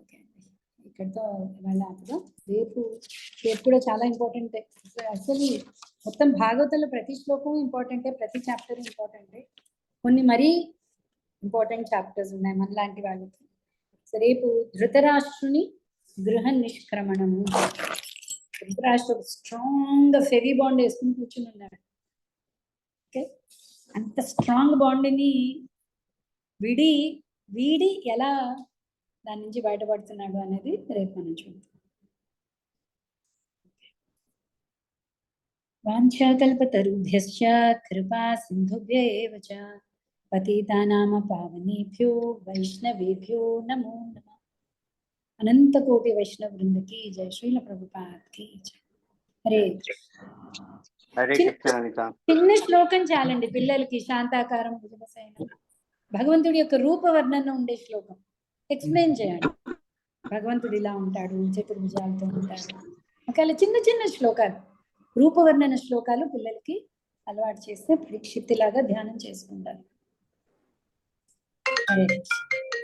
ఓకే అండి, ఇక్కడితో ఇవాళ ఆపుదాం. రేపు కూడా చాలా ఇంపార్టెంట్. అసలు మొత్తం భాగవతంలో ప్రతి శ్లోకం ఇంపార్టెంటే, ప్రతి చాప్టర్ ఇంపార్టెంటే. కొన్ని మరీ ఇంపార్టెంట్ చాప్టర్స్ ఉన్నాయి మనలాంటి వాళ్ళకి. రేపు ధృతరాష్ట్రుని గృహ నిష్క్రమణము. ధృతరాష్ట్రుడు స్ట్రాంగ్ ఫెవీ బాండ్ వేసుకుని కూర్చుని ఉన్నాడు. ఓకే, అంత స్ట్రాంగ్ బాండ్ని వీడి ఎలా దాని నుంచి బయటపడుతున్నాడు అనేది రేపు మనం చూద్దాం. వాంఛాకల్పతరుభ్యశ్చ కృపా సింధుభ్యేవ చ పతితానామ పావనేభ్యో వైష్ణవేభ్యో నమో నమః. అనంత కోటి వైష్ణవ బృందకి జై. శ్రీల ప్రభుపాద్కి జై. హరే చిన్న శ్లోకం చాలండి పిల్లలకి. శాంతాకారం భుజగశయనం, భగవంతుడి యొక్క రూపవర్ణన ఉండే శ్లోకం ఎక్స్ప్లెయిన్ చేయండి. భగవంతుడు ఇలా ఉంటాడు, చతుర్భుజాలతో ఉంటాడు. ఒకవేళ చిన్న శ్లోకాలు, రూపవర్ణన శ్లోకాలు పిల్లలకి అలవాటు చేస్తే పరీక్షిత్తులాగా ధ్యానం చేసుకుంటారు.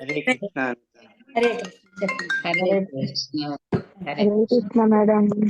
హరే కృష్ణ. హరే కృష్ణ. హరే కృష్ణ మేడం.